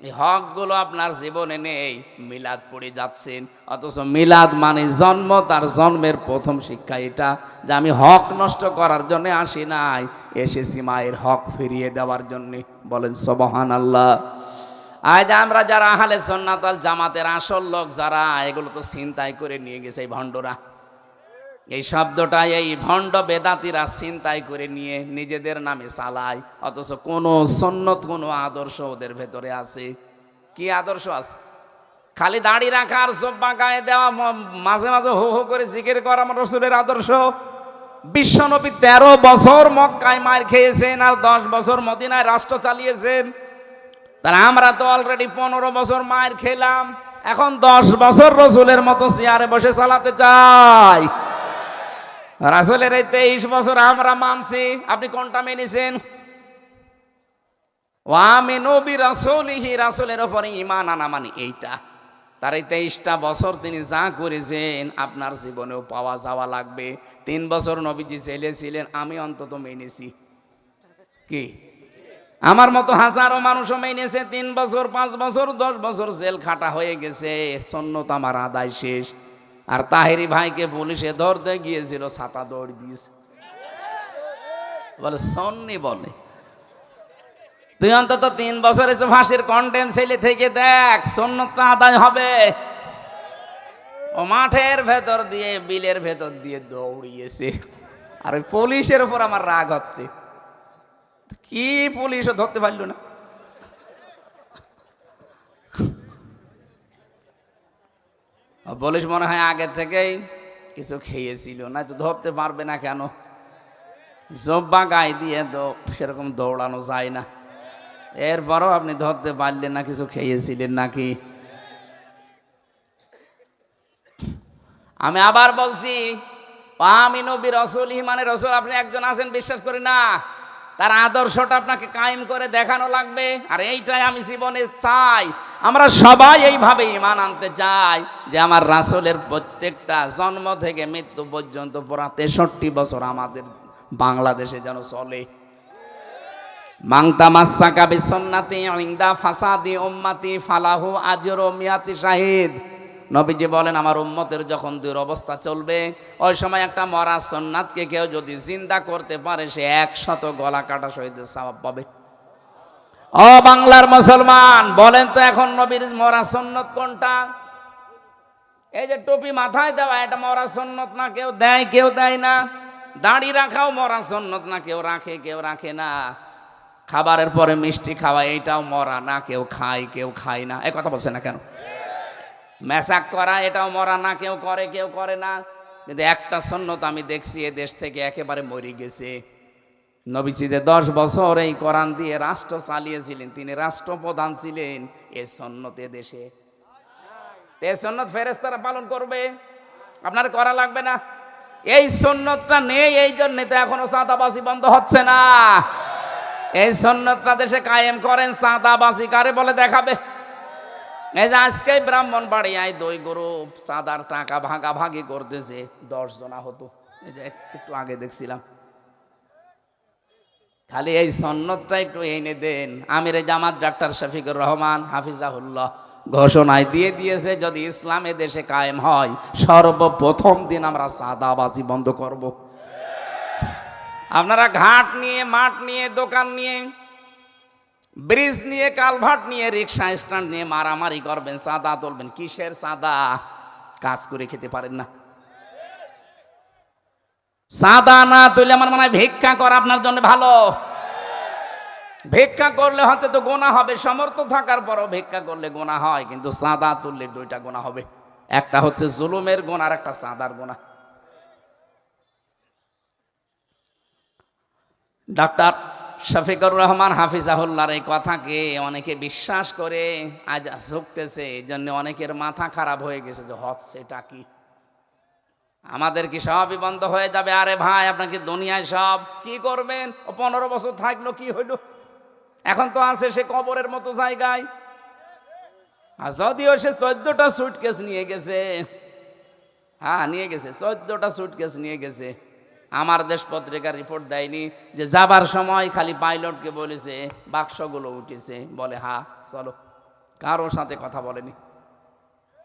এই হকগুলো আপনার জীবনে নেই, মিলাদ পড়ে যাচ্ছেন। অথচ মিলাদ মানে জন্ম, তার জন্মের প্রথম শিক্ষা এটা যে আমি হক নষ্ট করার জন্য আসি নাই, এসেছি মায়ের হক ফিরিয়ে দেওয়ার জন্য। বলেন সুবহানাল্লাহ। আজ আমরা যারা আহলে সুন্নাত ওয়াল জামাতের আসল লোক যারা, এগুলো তো ছিনতাই করে নিয়ে গেছে এই ভণ্ডরা। এই শব্দটা এই ভণ্ড বেদাতিরা ছিনতাই করে নিয়ে নিজেদের নামে চালায়, অথচ কোনো সুন্নত কোনো আদর্শ ওদের ভেতরে আছে। কি আদর্শ আছে? খালি দাড়ি রাখা আর জব্বা গায়ে দেওয়া, মাঝে মাঝে হো হো করে জিকির করা আমার রাসূলের আদর্শ। বিশ্বনবী 13 বছর মক্কায় মার খেয়েছেন আর 10 বছর মদিনায় রাষ্ট্র চালিয়েছেন। তাহলে আমরা তো অলরেডি 15 বছর মার খেলাম, এখন 10 বছর রাসূলের মতো চেয়ারে বসে চালাতে চাই। রাসূলের এই 23 বছর আমরা মানছি, আপনি কোনটা মেনেছেন? ওয়া আমিনু বিরাসূলিহি, রাসূলের উপরে ঈমান আনা মানে এইটা। তার এই 23টা বছর তিনি যা করেছেন আপনার জীবনেও পাওয়া যাওয়া লাগবে। 3 বছর নবীজি জেলে ছিলেন, আমি অন্তত মেনেছি। কি আমার মতো হাজারো মানুষও মেনেছে 3 বছর, 5 বছর, 10 বছর জেল খাটা হয়ে গেছে, সুন্নত আমার আদায় শেষ। আর তাহেরি ভাইকে পুলিশে ধরতে গিয়েছিল, ছাতা দৌড় দিয়েছে, বলে সন্নি বলে তুই অন্তত 3 বছরে ফাঁসির কন্টেন্ট ছেলে থেকে দেখ, সুন্নতটা আদায় হবে। ও মাঠের ভেতর দিয়ে, বিলের ভেতর দিয়ে দৌড়িয়েছে। আর ওই পুলিশের উপর আমার রাগ হচ্ছে, কি পুলিশও ধরতে পারল না। পুলিশ মনে হয় আগে থেকেই কিছু খেয়েছিল, না তো ধরতে পারবে না কেন? জব্বা গায়ে দিয়ে তো সেরকম দৌড়ানো যায় না। এরপরও আপনি ধরতে পারলেন না, কিছু খেয়েছিলেন নাকি? আমি আবার বলছি, আমিনু বিরাসূলিহি মানে রাসূল আপনি একজন আছেন বিশ্বাস করি না, তার আদর্শটা আপনাকে কায়েম করে দেখানো লাগবে। আর এইটাই আমি জীবনে চাই, আমরা সবাই এইভাবে ঈমান আনতে চাই যে আমার রাসূলের প্রত্যেকটা জন্ম থেকে মৃত্যু পর্যন্ত পুরা 63 বছর আমাদের বাংলাদেশে যেন চলে। মান তামাসসাকা বিসুন্নতি ইনদা ফাসাদি উম্মতি ফালাহু আজরু মিয়াতি শাহিদ। নবীজি বলেন আমার উম্মতের যখন দুরবস্থা চলবে, ওই সময় একটা মরা সুন্নাতকে কেউ যদি জিন্দা করতে পারে, সে 100 গলা কাটা শহীদের সওয়াব পাবে। ও বাংলার মুসলমান, বলেন তো এখন নবীর মরা সুন্নত কোনটা? এই যে টুপি মাথায় দেওয়া, এটা মরা সুন্নত না? কেউ দেয়, কেউ দেয় না। দাড়ি রাখাও মরা সুন্নত না? কেউ রাখে, কেউ রাখে না। খাবারের পরে মিষ্টি খাওয়া, এইটাও মরা না? কেউ খায়, কেউ খায় না। এই কথা বলছে না কেন? মেসাক করা, এটাও মরা না? কেউ করে, কেউ করে না। কিন্তু একটা সুন্নত আমি দেখছি এ দেশ থেকে একেবারে মরে গেছে। নবীজি 10 বছর এই কোরআন দিয়ে রাষ্ট্র চালিয়েছিলেন, তিনি রাষ্ট্রপ্রধান ছিলেন। এই সুন্নত এ দেশে, এই সুন্নত ফেরেশতারা পালন করবে, আপনার করা লাগবে না। এই সুন্নতটা নেই, এই জন্য তো এখনো চাঁদাবাজি বন্ধ হচ্ছে না। এই সুন্নতটা দেশে কায়েম করেন। চাঁদাবাজি কারে বলে দেখাবে? এই যে আজকে ব্রাহ্মণবাড়িয়ায় 2 গ্রুপ চাঁদার টাকা ভাগাভাগি করতেছে, 10 জনা হতো, এই যে একটু আগে দেখছিলাম। খালি এই সুন্নতটা একটু এনে দেন। আমির জামাত ডাক্তার শফিকুর রহমান হাফিজাহুল্লাহ ঘোষণায় দিয়ে দিয়েছে, যদি ইসলামে দেশে কায়েম হয়, সর্বপ্রথম দিন আমরা চাঁদাবাজি বন্ধ করব। আপনারা ঘাট নিয়ে, মাঠ নিয়ে, দোকান নিয়ে, ব্রিজ নিয়ে, কালভার্ট নিয়ে, রিক্সা স্ট্যান্ড নিয়ে মারামারি করবেন, চাঁদা তুলবেন। কিসের চাঁদা? কাজ করে খেতে পারেন না। চাঁদা না তুলে আমার মনে হয় ভিক্ষা করা আপনার জন্য ভালো। ভিক্ষা করলে হয়তো তো গোনা হবে, সমর্থ থাকার পরও ভিক্ষা করলে গোনা হয়, কিন্তু চাঁদা তুললে 2টা গোনা হবে। একটা হচ্ছে জুলুমের গোনা, আর একটা চাঁদার গোনা। ডাক্তার শফিকুর রহমান হাফিজাহুল্লাহর এই কথাকে অনেকে বিশ্বাস করে আজ ঝুঁকতেছে, এই জন্য অনেকের মাথা খারাপ হয়ে গেছে যে হচ্ছে এটা কি, আমাদের কি সবই বন্ধ হয়ে যাবে? আরে ভাই, আপনাকে দুনিয়ায় সব কি করবেন? ও 15 বছর থাকলো, কি হইল? এখন তো আছে সে কবরের মতো জায়গায়। আর যদিও সে 14টা সুটকেস নিয়ে গেছে, হ্যাঁ নিয়ে গেছে, 14টা সুটকেস নিয়ে গেছে। আমার দেশ পত্রিকার রিপোর্ট দেয়নি যে যাবার সময় খালি পাইলটকে বলেছে বাক্সগুলো উঠেছে, বলে হ্যাঁ চলো। কারো সাথে কথা বলেনি,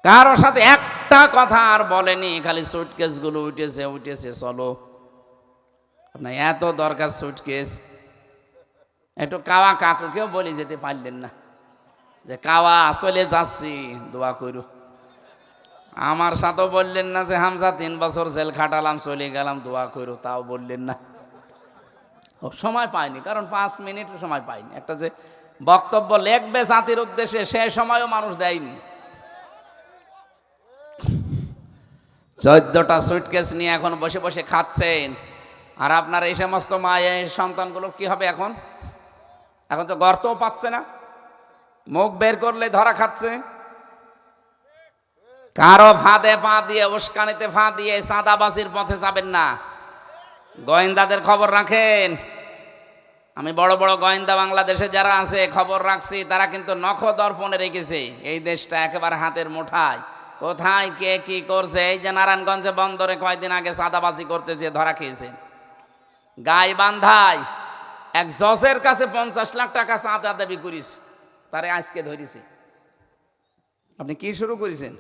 কারো সাথে একটা কথা আর বলেনি, খালি সুটকেসগুলো উঠেছে, উঠেছে চলো। আপনার এত দরকার সুটকেস, একটু কাওয়া কাকুকেও বলে যেতে পারলেন না যে কাওয়া চলে যাচ্ছি, দোয়া করু। আমার সাথেও বললেন না যে হামজা 3 বছর জেল খাটালাম, চলে গেলাম, দোয়া করু, তাও বললেন না। সময় পাইনি, কারণ 5 মিনিটও সময় পাইনি। একটা যে বক্তব্য লেখবে জাতির উদ্দেশ্যে, সে সময়ও মানুষ দেয়নি। 14টা সুটকেস নিয়ে এখন বসে বসে খাচ্ছেন। আর আপনার এই সমস্ত মায়ের সন্তানগুলো কি হবে এখন? এখন তো গর্তও পাচ্ছে না, মুখ বের করলে ধরা খাচ্ছে। কারো ফাঁদে পা দিয়ে, উস্কানিতে ফা দিয়ে চাঁদাবাজির পথে যাবেন না। গোয়েন্দাদের খবর রাখেন, আমি বড় বড় গোয়েন্দা বাংলাদেশে যারা আছে খবর রাখছি, তারা কিন্তু নখ দর্পণে রেখেছে এই দেশটা একেবারে হাতের মুঠায়। কোথায় কে কি করছে, এই যে নারায়ণগঞ্জে বন্দরে কয়েকদিন আগে চাঁদাবাজি করতেছে, ধরা খেয়েছে। গাইবান্ধায় এক জজের কাছে 50 লাখ টাকা চাঁদা দাবি করিস, তারে আজকে ধরেছে। আপনি কি শুরু করেছেন?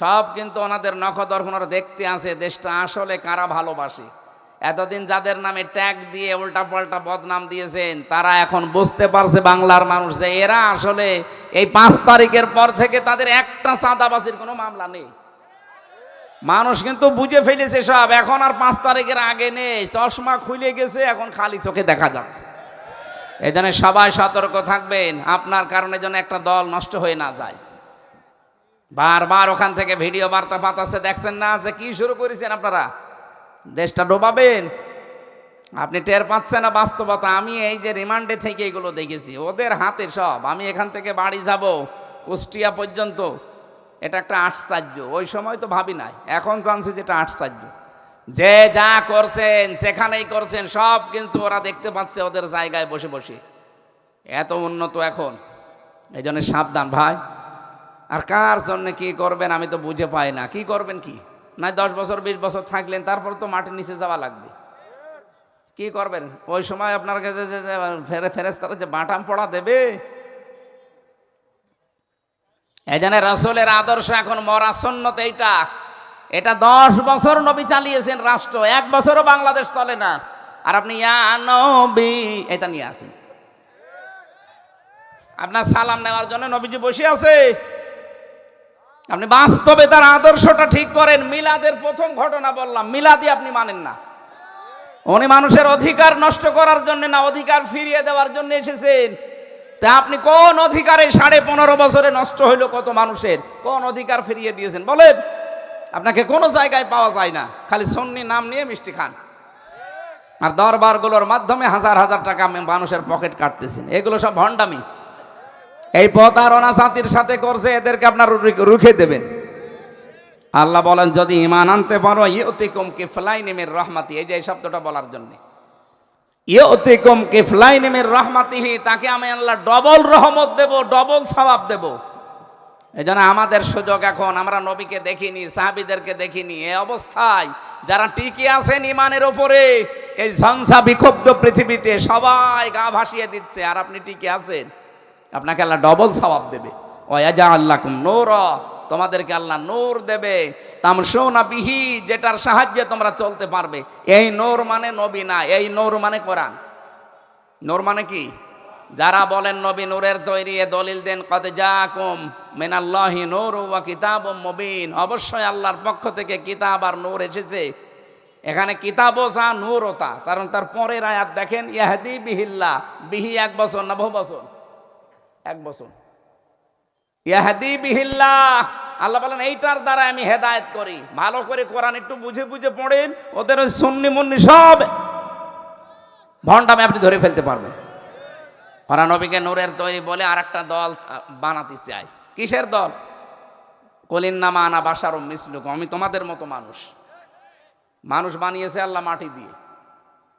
সব কিন্তু ওনাদের নখ দর্পণরা দেখতে আছে দেশটা আসলে কারা ভালোবাসে। এতদিন যাদের নামে ট্যাগ দিয়ে উল্টা পাল্টা বদনাম দিয়েছেন, তারা এখন বুঝতে পারছে বাংলার মানুষ যে এরা আসলে এই 5 তারিখের পর থেকে তাদের একটা চাঁদাবাজির কোনো মামলা নেই। মানুষ কিন্তু বুঝে ফেলেছে সব, এখন আর 5 তারিখের আগে নেই। চশমা খুলে গেছে, এখন খালি চোখে দেখা যাচ্ছে। এই জন্য সবাই সতর্ক থাকবেন, আপনার কারণে যেন একটা দল নষ্ট হয়ে না যায়। বারবার ওখান থেকে ভিডিও বার্তা পাঠাচ্ছে, দেখছেন না যে কি শুরু করেছেন আপনারা? দেশটা ডোবাবেন। আপনি টের পাচ্ছেন না বাস্তবতা। আমি এই যে রিমান্ডে থেকে এগুলো দেখেছি, ওদের হাতে সব। আমি এখান থেকে বাড়ি যাব কুষ্টিয়া পর্যন্ত, এটা একটা আশ্চর্য। ওই সময় তো ভাবি নাই, এখন জানছি যেটা আশ্চর্য। যে যা করছেন সেখানেই করছেন, সব কিন্তু ওরা দেখতে পাচ্ছে ওদের জায়গায় বসে বসে। এত উন্নত এখন, এই জন্য সাবধান ভাই। আর কার জন্য কি করবেন আমি তো বুঝে পাই না। কি করবেন কি না, 10 বছর 20 বছর থাকলেন, তারপর তো মাটির নিচে যাওয়া লাগবে। কি করবেন ওই সময়? আপনার কাছে ফেরেশতারা যে বাটাম পড়া দেবে। এই জন্য রাসূলের আদর্শ এখন মরা সুন্নত। এটা 10 বছর নবী চালিয়েছেন রাষ্ট্র, 1 বছরও বাংলাদেশ চলে না। আর আপনি ইয়া নবী এটা নিয়ে আসেন। আপনার সালাম নেওয়ার জন্য নবীজি বসে আছে। আপনি বাস্তবে তার আদর্শটা ঠিক করেন। মিলাদের প্রথম ঘটনা বললাম, মিলাদি আপনি মানেন না। উনি মানুষের অধিকার নষ্ট করার জন্য না, অধিকার ফিরিয়ে দেওয়ার জন্য এসেছেন। তা আপনি কোন অধিকারে 15.5 বছরে নষ্ট হইল কত মানুষের? কোন অধিকার ফিরিয়ে দিয়েছেন বলেন? আপনাকে কোনো জায়গায় পাওয়া যায় না, খালি সুন্নি নাম নিয়ে মিষ্টি খান। আর দরবারগুলোর মাধ্যমে হাজার হাজার টাকা মানুষের পকেট কাটতেছেন। এগুলো সব ভণ্ডামি। এই প্রতারণা জাতির সাথে করছে, এদেরকে আপনার রুখে দেবেন। আল্লাহ বলেন যদি ঈমান আনতে পারো ইউতিকুম কিফলাইন মির রাহমাতি। এই যে এই শব্দটা বলার জন্য, ইউতিকুম কিফলাইন মির রাহমাতিহি, তাকে আমি আল্লাহ ডবল রহমত দেব, ডবল সওয়াব দেব। এই জন্য আমাদের সুযোগ এখন। আমরা নবীকে দেখিনি, সাহাবীদেরকে দেখিনি। এই অবস্থায় যারা টিকে আছেন ঈমানের উপরে, এই ঝঞ্ঝা বিক্ষুব্ধ পৃথিবীতে সবাই গা ভাসিয়ে দিচ্ছে, আর আপনি টিকে আছেন, আপনাকে আল্লাহ ডবল সওয়াব দেবে। ওয়াজআলাকুম নূরা, তোমাদেরকে আল্লাহ নূর দেবে। তামশুনা বিহি, যেটার সাহায্যে তোমরা চলতে পারবে। এই নূর মানে নবী না, এই নূর মানে কোরআন। নূর মানে কি? যারা বলেন নবী নূরের তৈরি, এ দলিল দেন কদ জাকুম মিনাল্লাহি নূরু ওয়া কিতাবুম মুবিন। অবশ্যই আল্লাহর পক্ষ থেকে কিতাব আর নূর এসেছে। এখানে কিতাবও যা, নূরও তা। কারণ তার পরের আয়াত দেখেন, ইয়াহদি বিহিল্লাহ। বিহি 1 বছর না বহু বছর? 1 বছর। ইয়াহদি বিহিল্লাহ, আল্লাহ বলেন এইটার দ্বারা আমি হেদায়েত করি। ভালো করে কোরআন একটু বুঝে বুঝে পড়েন, ওদের ওই সুন্নি মুন্নি সব ভণ্ডামি আপনি ধরে ফেলতে পারবেন। ওরা নবীকে নূরের তৈরি বলে আর একটা দল বানাতে চায়। কিসের দল? কলিন্নামা আনা বাশারুম মিসলুকুম, আমি তোমাদের মতো মানুষ। মানুষ বানিয়েছে আল্লাহ মাটি দিয়ে।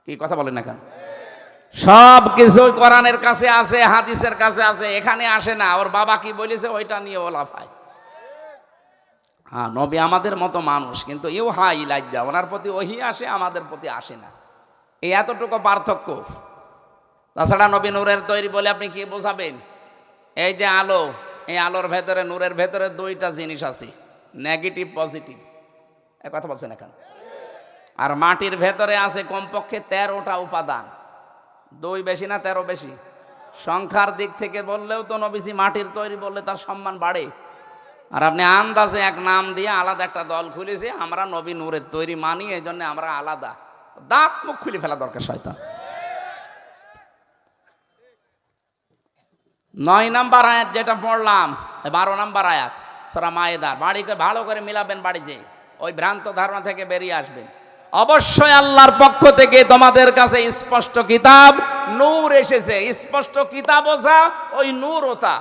কি কথা বলেন না কেন? সব কিছু কোরআনের কাছে আছে, হাদিসের কাছে আছে, এখানে আসে না। ওর বাবা কি বলেছে ওইটা নিয়ে ওলা ভাই। হ্যাঁ, নবী আমাদের মতো মানুষ, কিন্তু ইউহা ইলাইয়া, ওনার প্রতি ওহী আসে, আমাদের প্রতি আসে না। এই এতটুকু পার্থক্য। তাছাড়া নবী নূরের তৈরি বলে আপনি কি বোঝাবেন? এই যে আলো, এই আলোর ভেতরে, নূরের ভেতরে 2টা জিনিস আছে, নেগেটিভ পজিটিভ। এক কথা বলছেন এখন। আর মাটির ভেতরে আছে কমপক্ষে 13টা উপাদান। 2 বেশি না 13 বেশি? সংখ্যার দিক থেকে বললেও তো নবীজি মাটির তৈরি বললে তার সম্মান বাড়ে। আর আপনি আন্দাজে এক নাম দিয়ে আলাদা একটা দল খুলেছে, আমরা নবী নূরের তৈরি মানি, এই জন্য আমরা আলাদা। দাঁত মুখ খুলে ফেলা দরকার শয়তান। 9 নাম্বার আয়াত যেটা পড়লাম, 12 নাম্বার আয়াত সূরা মায়েদার। বাড়িকে ভালো করে মিলাবেন, বাড়ি যে ওই ভ্রান্ত ধারণা থেকে বেরিয়ে আসবেন। অবশ্যই আল্লাহর পক্ষ থেকে তোমাদের কাছে স্পষ্ট কিতাব নূর এসেছে। স্পষ্ট কিতাব ওটা, ওই নূর ওটা।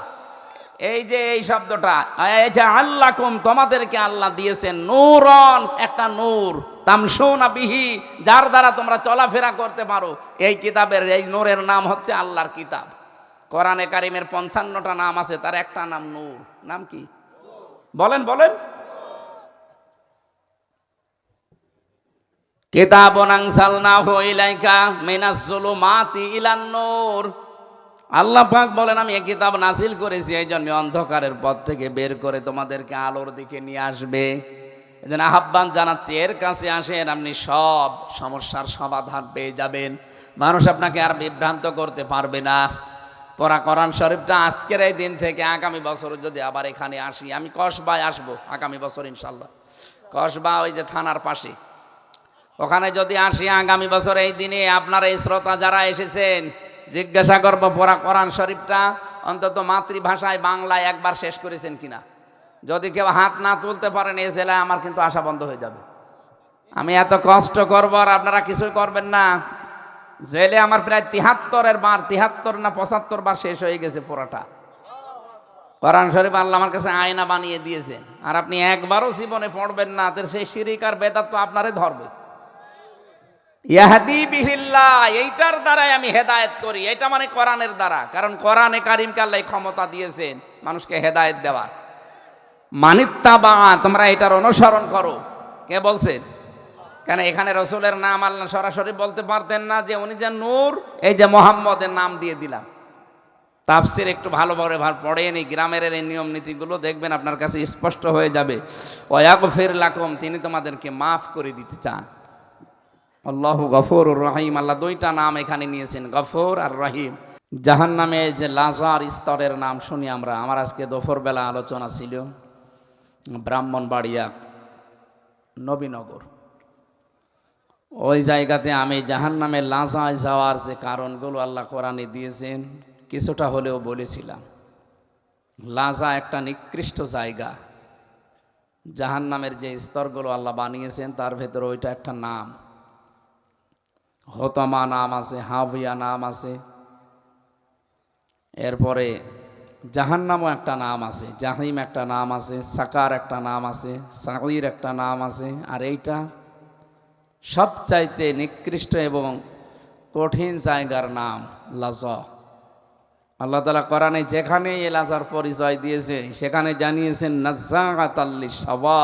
এই যে এই শব্দটা, এই যে আল্লাকুম, তোমাদেরকে আল্লাহ দিয়েছেন নূরন, একটা নূর, তামশুনা বিহি, যার দ্বারা তোমরা চলাফেরা করতে পারো। এই কিতাবের এই নূরের নাম হচ্ছে আল্লাহর কিতাব। কোরআনে কারিমের 55টা নাম আছে, তার একটা নাম নূর। নাম কি বলেন বলেন? কিতাবুন আনসালনাহু ইলাইকা মিনাজ যুলুমাতি ইলান নূর। আল্লাহ পাক বলেন, আমি এই কিতাব নাজিল করেছি এই জন্য অন্ধকারের পথ থেকে বের করে তোমাদেরকে আলোর দিকে নিয়ে আসবে। এজন্য আহ্বান জানাচ্ছি, এর কাছে আসেন, আপনি সব সমস্যার সমাধান পেয়ে যাবেন। মানুষ আপনাকে আর বিভ্রান্ত করতে পারবে না। পড়া কোরআন শরীফটা আজকের এই দিন থেকে আগামী বছর যদি আবার এখানে আসি, আমি কসবায় আসবো আগামী বছর ইনশাল্লাহ। কসবা ওই যে থানার পাশে, ওখানে যদি আসি আগামী বছর এই দিনে, আপনার এই শ্রোতা যারা এসেছেন, জিজ্ঞাসা করবো পড়া কোরআন শরীফটা অন্তত মাতৃভাষায় বাংলায় একবার শেষ করেছেন কিনা। যদি কেউ হাত না তুলতে পারেন, এই জেলায় আমার কিন্তু আশা বন্ধ হয়ে যাবে। আমি এত কষ্ট করবো আর আপনারা কিছুই করবেন না। জেলে আমার প্রায় 73 বার, 73 না 75 বার শেষ হয়ে গেছে পড়াটা। কোরআন শরীফ আল্লাহ আমার কাছে আয়না বানিয়ে দিয়েছেন, আর আপনি একবারও জীবনে পড়বেন না, তো সেই শিরিক আর বেদাত তো আপনারে ধরবে। ইয়াহদি বিহিল্লাহ, এইটার দ্বারাই আমি হেদায়েত করি, এটা মানে কোরআনের দ্বারা। কারণ কোরআনে কারিমকে আল্লাহ ক্ষমতা দিয়েছেন মানুষকে হেদায়েত দেওয়ার। মানিত্তাবা, তোমরা এটার অনুসরণ করো। কে বলছেন? কেন এখানে রসুলের নাম আল্লাহ সরাসরি বলতে পারতেন না যে উনি যে নূর, এই যে মোহাম্মদের নাম দিয়ে দিলাম। তাফসির একটু ভালোভাবে পড়েন, এই গ্রামের এই নিয়ম নীতিগুলো দেখবেন আপনার কাছে স্পষ্ট হয়ে যাবে। ওয়াগফির লাকুম, তিনি তোমাদেরকে মাফ করে দিতে চান। আল্লাহু গফুরুর রহিম, আল্লাহ দুইটা নাম এখানে নিয়েছেন, গফুর আর রহিম। জাহান্নামে যে লাজার স্তরের নাম শুনি আমরা, আমার আজকে দুপুরবেলা আলোচনা ছিল ব্রাহ্মণবাড়িয়া নবীনগর। ওই জায়গাতে আমি জাহান্নামে লাজায় যাওয়ার যে কারণগুলো আল্লাহ কোরআনে দিয়েছেন কিছুটা হলেও বলেছিলাম। লাজা একটা নিকৃষ্ট জায়গা। জাহান্নামের যে স্তরগুলো আল্লাহ বানিয়েছেন তার ভেতরে ওইটা একটা নাম। হতমা নাম আছে, হাভিয়া নাম আছে, এরপরে জাহান্নামও একটা নাম আছে, জাহিম একটা নাম আছে, সাকার একটা নাম আছে, সাগির একটা নাম আছে, আর এইটা সবচাইতে নিকৃষ্ট এবং কঠিন জায়গার নাম লাজা। আল্লাহ তাআলা কোরআনে যেখানে এই লাজার পরিচয় দিয়েছে সেখানে জানিয়েছেন নাজ্জাগাতাল লিশাওয়া।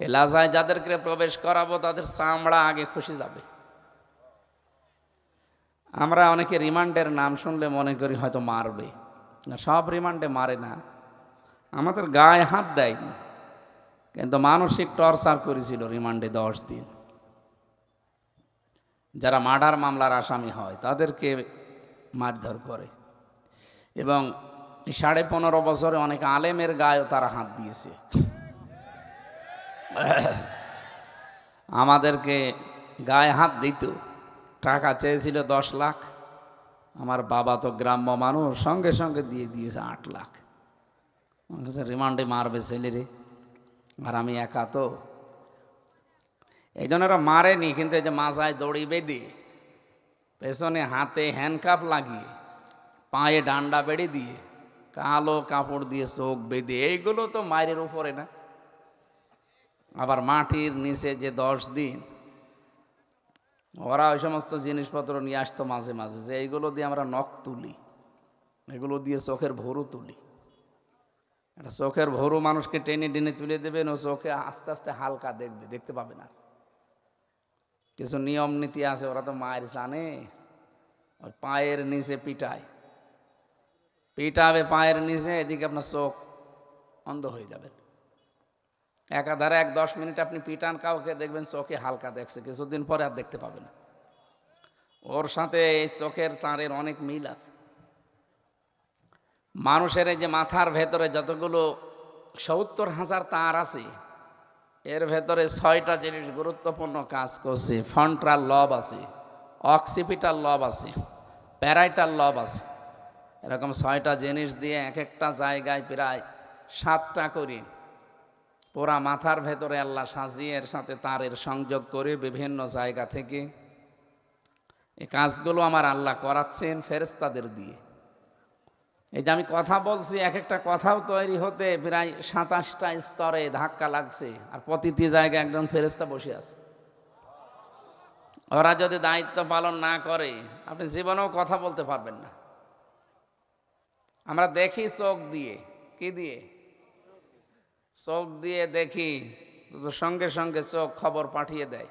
এই লাজায় যাদেরকে প্রবেশ করাবো তাদের চামড়া আগে খসে যাবে। আমরা অনেকে রিমান্ডের নাম শুনলে মনে করি হয়তো মারবে, সব রিমান্ডে মারে না, আমাদের গায়ে হাত দেয়নি, কিন্তু মানসিক টর্চার করেছিল রিমান্ডে 10 দিন। যারা মার্ডার মামলার আসামি হয় তাদেরকে মারধর করে, এবং 15.5 বছরে অনেক আলেমের গায়েও তারা হাত দিয়েছে। আমাদেরকে গায়ে হাত দিত, টাকা চেয়েছিল 10 লাখ, আমার বাবা তো গ্রাম্য মানুষ, সঙ্গে সঙ্গে দিয়ে দিয়েছে 8 লাখ। রিমান্ডে মারবে ছেলেরে, আর আমি একা তো, এই জন্য ওরা মারেনি, কিন্তু এই যে মাজায় দড়ি বেঁধে, পেছনে হাতে হ্যান্ডকাপ লাগিয়ে, পায়ে ডান্ডা বেড়ে দিয়ে, কালো কাপড় দিয়ে চোখ বেঁধে, এইগুলো তো মায়ের উপরে না। আবার মাটির নিচে যে 10 দিন ওরা ওই সমস্ত জিনিসপত্র নিয়ে আসতো মাঝে মাঝে, যে এইগুলো দিয়ে আমরা নখ তুলি, এগুলো দিয়ে চোখের ভরু তুলি। একটা চোখের ভরু মানুষকে টেনে টেনে তুলে দেবেন, ও চোখে আস্তে আস্তে হালকা দেখবে, দেখতে পাবে না। কিছু নিয়ম নীতি আছে, ওরা তো মায়ের জানে। ওই পায়ের নিচে পিটাবে পায়ের নিচে, এদিকে আপনার চোখ অন্ধ হয়ে যাবে। একাধারে 10 মিনিট আপনি পিটান কাউকে, দেখবেন চোখে হালকা দেখছে, কিছুদিন পরে আর দেখতে পাবে না। ওর সাথে এই চোখের তারের অনেক মিল আছে। মানুষের এই যে মাথার ভেতরে যতগুলো 70,000 তার আছে, এর ভেতরে 6টা জিনিস গুরুত্বপূর্ণ কাজ করছে। ফ্রন্টাল লব আছে, অক্সিপিটাল লব আছে, প্যারাইটাল লব আছে। এরকম 6টা জিনিস দিয়ে এক একটা জায়গায় প্রায় 7টা করে পুরা মাথার ভেতরে আল্লাহ সাজিয়ে এর সাথে তারের সংযোগ করে বিভিন্ন জায়গা থেকে এই কাজগুলো আমার আল্লাহ করাচ্ছেন ফেরেশতাদের দিয়ে। এই যে আমি কথা বলছি, এক একটা কথাও তৈরি হতে প্রায় 27টা স্তরে ধাক্কা লাগছে, আর প্রতিটি জায়গায় একজন ফেরেশতা বসে আছে। ওরা যদি দায়িত্ব পালন না করে আপনি জীবনেও কথা বলতে পারবেন না। আমরা দেখি চোখ দিয়ে, কি দিয়ে? চোখ দিয়ে দেখি, তো সঙ্গে সঙ্গে চোখ খবর পাঠিয়ে দেয়।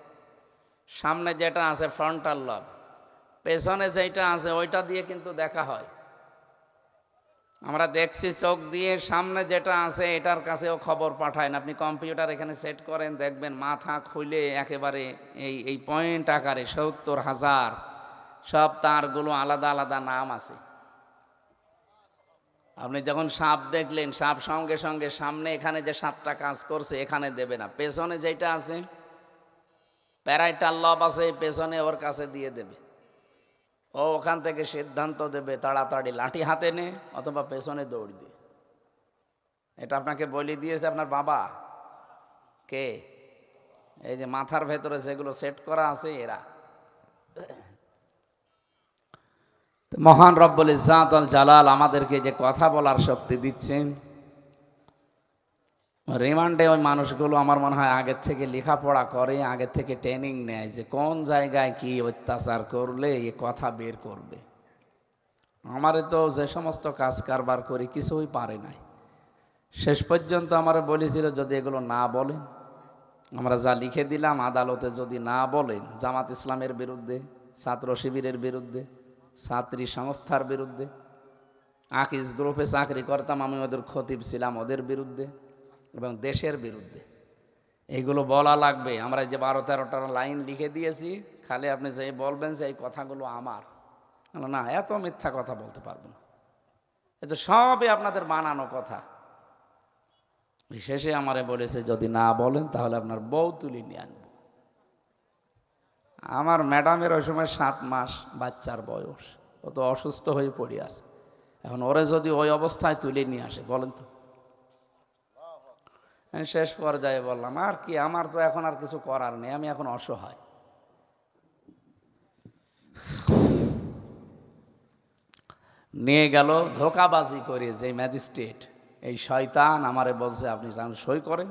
সামনে যেটা আছে ফ্রন্টাল লব, পেছনে যেটা আছে ওইটা দিয়ে কিন্তু দেখা হয়। আমরা দেখছি চোখ দিয়ে, সামনে যেটা আছে এটার কাছেও খবর পাঠায় না। আপনি কম্পিউটার এখানে সেট করেন, দেখবেন মাথা খুলে একেবারে এই পয়েন্ট আকারে 70,000 সব তারগুলো আলাদা আলাদা নাম আছে। আপনি যখন সাপ দেখলেন, সাপ সঙ্গে সঙ্গে সামনে এখানে যে 7টা কাজ করছে এখানে দেবে না, পেছনে যেটা আছে প্যারাইটাল লব আছে পেছনে, ওর কাছে দিয়ে দেবে। ও ওখান থেকে সিদ্ধান্ত দেবে তাড়াতাড়ি লাঠি হাতে নে অথবা পেছনে দৌড় দিয়ে। এটা আপনাকে বলে দিয়েছে আপনার বাবা। কে? এই যে মাথার ভেতরে যেগুলো সেট করা আছে এরা। মহান রব্বুল ইজ্জাত ওয়াল জালাল আমাদেরকে যে কথা বলার শক্তি দিচ্ছেন, রিমান্ডে ওই মানুষগুলো আমার মনে হয় আগের থেকে লেখাপড়া করে, আগের থেকে ট্রেনিং নেয় যে কোন জায়গায় কি অত্যাচার করলে এ কথা বের করবে। আমারে তো যে সমস্ত কাজ কারবার করি কিছুই পারে নাই। শেষ পর্যন্ত আমারে বলেছিল যদি এগুলো না বলেন, আমরা যা লিখে দিলাম আদালতে যদি না বলেন, জামাত ইসলামের বিরুদ্ধে, ছাত্র শিবিরের বিরুদ্ধে, ছাত্রী সংস্থার বিরুদ্ধে, আকিজ গ্রুপে চাকরি করতাম আমি, ওদের খতিব ছিলাম, ওদের বিরুদ্ধে এবং দেশের বিরুদ্ধে এইগুলো বলা লাগবে। আমরা যে 12-13টা লাইন লিখে দিয়েছি, খালি আপনি যে বলবেন যে এই কথাগুলো আমার, না এত মিথ্যা কথা বলতে পারবেন না, এ তো সবই আপনাদের বানানো কথা। শেষে আমারে বলেছে যদি না বলেন তাহলে আপনার বউ তুলে নিয়ে আনবো। আমার ম্যাডামের ওই সময় 7 মাস বাচ্চার বয়স, ও তো অসুস্থ হয়ে পড়ে আছে। এখন ওরে যদি ওই অবস্থায় তুলে নিয়ে আসে বলেন তো। শেষ পর্যায়ে বললাম আর কি, আমার তো এখন আর কিছু করার নেই, আমি এখন অসহায়। নিয়ে গেল ধোকাবাজি করে যে ম্যাজিস্ট্রেট, এই শয়তান আমারে বলছে আপনি সই করেন,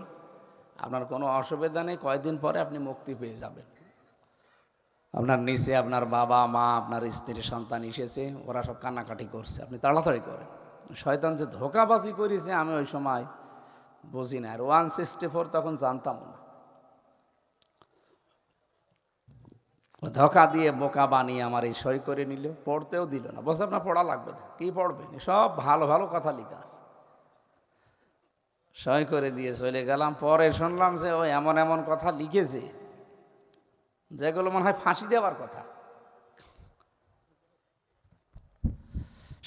আপনার কোনো অসুবিধা নেই, কয়েকদিন পরে আপনি মুক্তি পেয়ে যাবেন। আপনার নিচে আপনার বাবা মা, আপনার স্ত্রী সন্তান এসেছে, ওরা সব কান্নাকাটি করছে, আপনি তাড়াতাড়ি করেন। শয়তান যে ধোকাবাজি করেছে আমি ওই সময় বুঝি না, আর 164 তখন জানতাম না। ধোকা দিয়ে বোকা বানিয়ে আমার এই সই করে নিল, পড়তেও দিল না, বলছে আপনার পড়া লাগবে না, কি পড়বেন, সব ভালো ভালো কথা লেখা আছে। সই করে দিয়ে চলে গেলাম। পরে শুনলাম যে ও এমন এমন কথা লিখেছে যেগুলো মনে হয় ফাঁসি দেওয়ার কথা।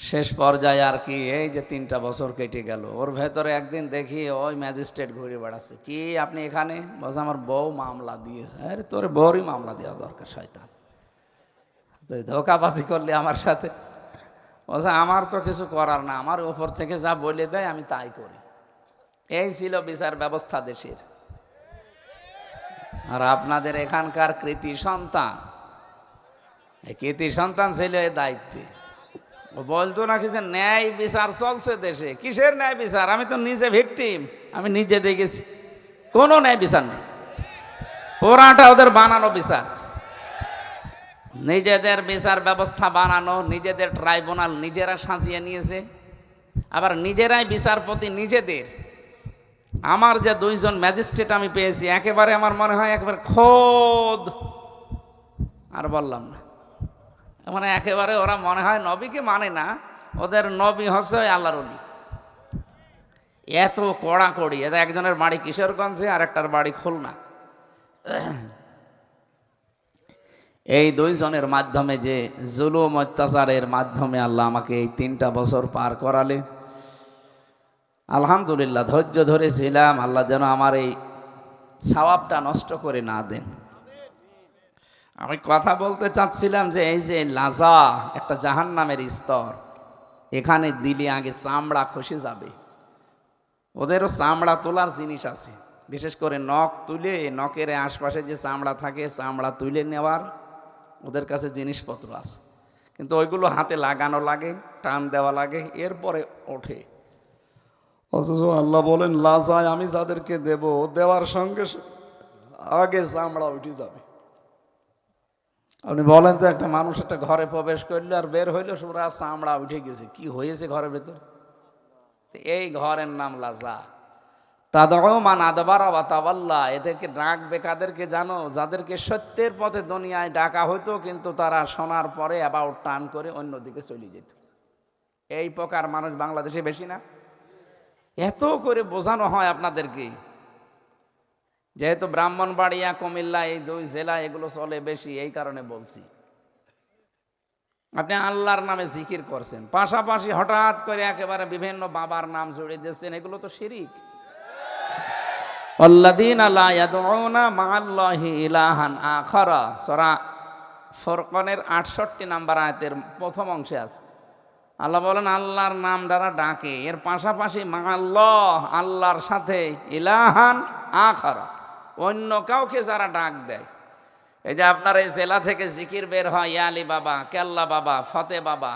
শেষ পর্যায়ে আর কি, এই যে 3টা বছর কেটে গেল, ওর ভেতরে একদিন দেখি ওই ম্যাজিস্ট্রেট ঘুরে বেড়াচ্ছে। কি আপনি এখানে? বলছে আমার বউ মামলা দিয়েছে। আরে তোর বউরই মামলা দেওয়া দরকার, শয়তান, তুই ধোকাবাজি করলি আমার সাথে। বলছে আমার তো কিছু করার না, আমার উপর থেকে যা বলে দেয় আমি তাই করি। এই ছিল বিচার ব্যবস্থা দেশের। আর আপনাদের এখানকার কৃতি সন্তান, এই কৃতি সন্তান ছিল এই দায়িত্বে। ও বলতো নাকি যে ন্যায় বিচার চলছে দেশে। কিসের ন্যায় বিচার? আমি তো নিজে ভিকটিম, আমি নিজে দেখেছি কোনো ন্যায় বিচার নেই। পুরাটা ওদের বানানো বিচার, নিজেদের বিচার ব্যবস্থা বানানো, নিজেদের ট্রাইব্যুনাল নিজেরা সাজিয়ে নিয়েছে, আবার নিজেরাই বিচারপতি নিজেদের। আমার যে 2 জন ম্যাজিস্ট্রেট আমি পেয়েছি, একেবারে আমার মনে হয় একেবারে খোদ, আর বললাম না, মানে একেবারে ওরা মনে হয় নবীকে মানে না, ওদের নবী হচ্ছে আল্লাহর ওলি। এত কড়াকড়ি। এটা একজনের বাড়ি কিশোরগঞ্জে আর একটার বাড়ি খুলনা। এই 2 জনের মাধ্যমে যে জুলুম অত্যাচারের মাধ্যমে আল্লাহ আমাকে এই 3টা বছর পার করালে, আলহামদুলিল্লাহ ধৈর্য ধরেছিলাম। আল্লাহ যেন আমার এই সওয়াবটা নষ্ট করে না দেন। আমি কথা বলতে চাচ্ছিলাম যে এই যে লাজা একটা জাহান্নামের স্তর, এখানে দিলে আগে চামড়া খসে যাবে। ওদেরও চামড়া তোলার জিনিস আছে, বিশেষ করে নখ তুলে, নখের আশপাশে যে চামড়া থাকে চামড়া তুলে নেওয়ার ওদের কাছে জিনিসপত্র আছে। কিন্তু ওইগুলো হাতে লাগানো লাগে, টান দেওয়া লাগে, এরপরে ওঠে। অথচ আল্লাহ বলেন লাজায় আমি যাদেরকে দেব, দেওয়ার সঙ্গে আগে চামড়া উঠে যাবে। আপনি বলেন তো, একটা মানুষ একটা ঘরে প্রবেশ করলো আর বের হইলো পুরা চামড়া উঠে গেছে, কি হয়েছে ঘরের ভেতর? এই ঘরের নাম লাজা। তাদউ মান আদবারা ওয়া তাওয়াল্লা, এদেরকে ডাকবে কাদেরকে জানো? যাদেরকে সত্যের পথে দুনিয়ায় ডাকা হতো, কিন্তু তারা শোনার পরে অ্যাবাউট টার্ন করে অন্যদিকে চলে যেত। এই প্রকার মানুষ বাংলাদেশে বেশি না? এত করে বোঝানো হয় আপনাদেরকে, যেহেতু ব্রাহ্মণবাড়িয়া, কুমিল্লা এই দুই জেলা এগুলো চলে বেশি, এই কারণে বলছি। আপনি আল্লাহর নামে জিকির করছেন, পাশাপাশি হঠাৎ করে একেবারে বিভিন্ন বাবার নাম জড়িয়ে দিচ্ছেন, এগুলো তো শিরিক। আল্লাযীনা লা ইয়াদউনা মা'আল্লাহি ইলাহান আখারা, সূরা ফুরকানের 68 নম্বর আয়াতের প্রথম অংশে আছে। আল্লাহ বলেন আল্লাহর নাম দ্বারা ডাকে, এর পাশাপাশি মা'আল্লাহ, আল্লাহর সাথে, ইলাহান আখারা, অন্য কাউকে যারা ডাক দেয়। এই যে আপনার এই জেলা থেকে জিকির বের হয়, ইয়া আলী বাবা, কেল্লা বাবা, ফতে বাবা,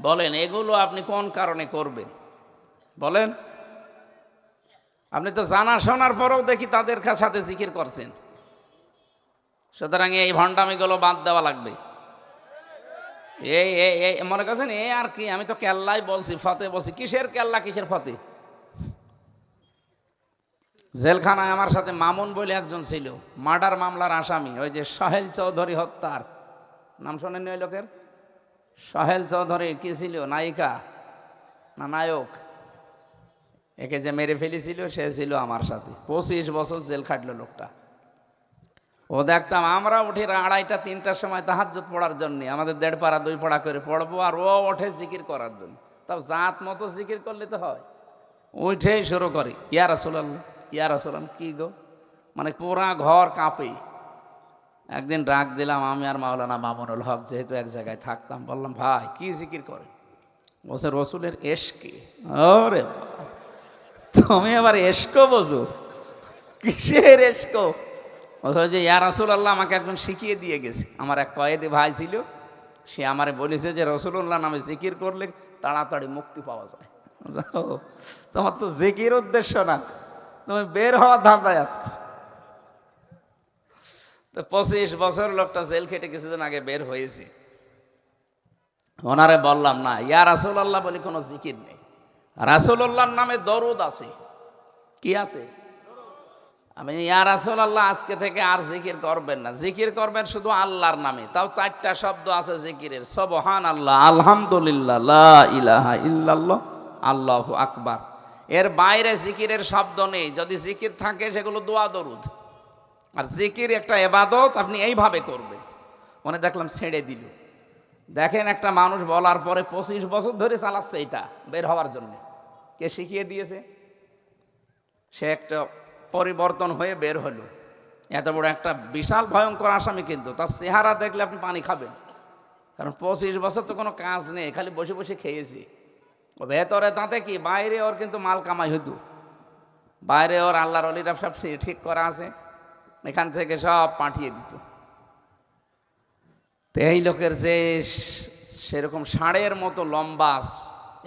বলেন এগুলো আপনি কোন কারণে করবেন? বলেন। আপনি তো জানা শোনার পরেও দেখি তাদের সাথে জিকির করছেন। সুতরাং এই ভণ্ডামিগুলো বাদ দেওয়া লাগবে। এই মনে করছেন এ আর কি, আমি তো কেল্লাই বলছি, ফতে বলছি। কিসের কেল্লা, কিসের ফতে? জেলখানায় আমার সাথে মামুন বলে একজন ছিল, মার্ডার মামলার আসামি, ওই যে সোহেল চৌধুরী হত্যার নাম শোনেননি ওই লোকের? সোহেল চৌধুরী কি ছিল, নায়িকা না নায়ক? একে যে মেরে ফেলেছিল সে ছিল আমার সাথে, 25 বছর জেল খাটলো লোকটা। ও দেখতাম আমরা উঠি 2:30 3টার সময় তাহাজ্জুদ পড়ার জন্য, আমাদের 1.5 পারা 2 পারা করে পড়বো, আর ও ওঠে জিকির করার জন্য। তাও জাত মতো জিকির করলে তো হয়, উঠেই শুরু করে ইয়া রাসূলুল্লাহ, ইয়া রাসূলুল্লাহ। কি গো, মানে পুরা ঘর কাঁপে। একদিন ডাক দিলাম আমি আর মাওলানা মামুনুল হক, যেহেতু এক জায়গায় থাকতাম, বললাম ভাই কি জিকির করে? বলছে রসুলের এশকে। ওরে তুমি আবার এশকো বোঝো? কিসের এশকো? বলছে যে ইয়া রাসূলুল্লাহ, আমাকে একজন শিখিয়ে দিয়ে গেছে, আমার এক কয়েদি ভাই ছিল, সে আমারে বলেছে যে রসুল্লাহ নামে জিকির করলে তাড়াতাড়ি মুক্তি পাওয়া যায়। তোমার তো জিকির উদ্দেশ্য না, তুমি বের হওয়ার ধান্দায় আছো। তো 25 বছর লোকটা জেল খেটে কিছুদিন আগে বের হয়েছে। ওনারে বললাম না, ইয়া রাসূলুল্লাহ বলে কোনো জিকির নেই, রাসূলুল্লাহর নামে দরুদ আছে। কি আছে? আমি ইয়া রাসূলুল্লাহ আজকে থেকে আর জিকির করবেন না, জিকির করবেন শুধু আল্লাহর নামে। তাও 4টা শব্দ আছে জিকিরের, সুবহানাল্লাহ, আলহামদুলিল্লাহ, লা ইলাহা ইল্লাল্লাহ, আল্লাহু আকবার। এর বাইরে জিকিরের শব্দ নেই। যদি জিকির থাকে সেগুলো দোয়া দরুদ। আর জিকির একটা ইবাদত, আপনি এইভাবে করবেন। মনে দেখলাম ছেড়ে দিল। দেখেন একটা মানুষ বলার পরে 25 বছর ধরে চালাচ্ছে এটা বের হওয়ার জন্য। কে শিখিয়ে দিয়েছে? সে একটা পরিবর্তন হয়ে বের হলো। এত বড় একটা বিশাল ভয়ঙ্কর আসামি, কিন্তু তার চেহারা দেখলে আপনি পানি খাবেন। কারণ 25 বছর তো কোনো কাজ নেই, খালি বসে বসে খেয়েছি। ও ভেতরে তাতে কি, বাইরে ওর কিন্তু মাল কামাই হইতো। বাইরে ওর আল্লাহর ওলিরা সব ঠিক করা আছে, এখান থেকে সব পাঠিয়ে দিত। তো এই লোকের যে সেরকম ষাঁড়ের মতো লম্বা,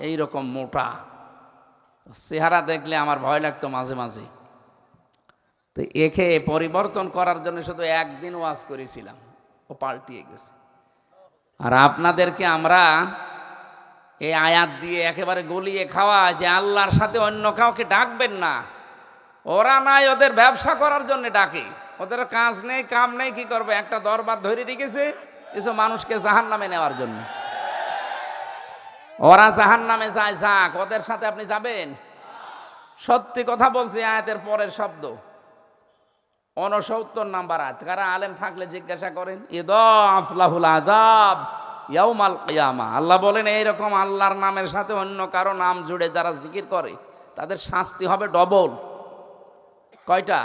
এইরকম মোটা চেহারা দেখলে আমার ভয় লাগতো মাঝে মাঝে। তো একে পরিবর্তন করার জন্য শুধু একদিন ওয়াজ করেছিলাম, ও পাল্টিয়ে গেছে। আর আপনাদেরকে আমরা এই আয়াত দিয়ে একেবারে গলিয়ে খাওয়া যে আল্লাহর সাথে অন্য কাউকে ডাকবেন না। ওরা নাই, ওদের ব্যবসা করার জন্য ডাকে, ওদের কাজ নেই কাম নেই, কি করবে? একটা দরবার ধরে রেখেছে কিছু মানুষকে জাহান্নামে নেওয়ার জন্য। ওরা জাহান্নামে যায়, যাক, ওদের সাথে আপনি যাবেন? সত্যি কথা বলছি, আয়াতের পরের শব্দ 69 নাম্বার আয়াত। কারা আলেম থাকলে জিজ্ঞাসা করেন। ইদাফ লাহুল আযাব ইয়াউমাল কিয়ামা। আল্লাহ বলেন এইরকম আল্লাহর নামের সাথে অন্য কারো নাম জুড়ে যারা জিকির করে তাদের শাস্তি হবে ডবল। কয়টা?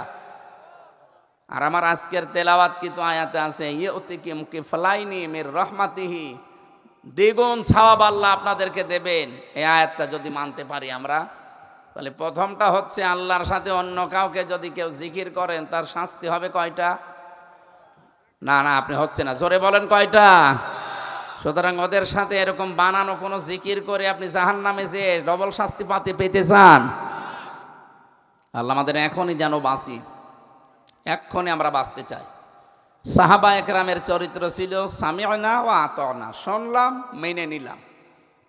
আর আমার আজকের তেলাওয়াত কিন্তু আয়াতে আছে, ইউতিকিম কিফলাইনি মির রাহমাতিহি, দ্বিগুণ সওয়াব আল্লাহ আপনাদেরকে দেবেন। এই আয়াতটা যদি মানতে পারি আমরা, তাহলে প্রথমটা হচ্ছে আল্লাহর সাথে অন্য কাউকে যদি কেউ জিকির করেন তার শাস্তি হবে কয়টা? না না, আপনি হচ্ছে না, জোরে বলেন কয়টা? সুতরাং ওদের সাথে এরকম বানানো কোনো জিকির করে আপনি জাহান্নামে যে ডবল শাস্তি পেতে চান? আল্লাহ আমাদের এখনই যেন বাঁচি, এক্ষণে আমরা বাঁচতে চাই। সাহাবা একরামের চরিত্র ছিল সামি'না ওয়া আতা'না, শুনলাম মেনে নিলাম।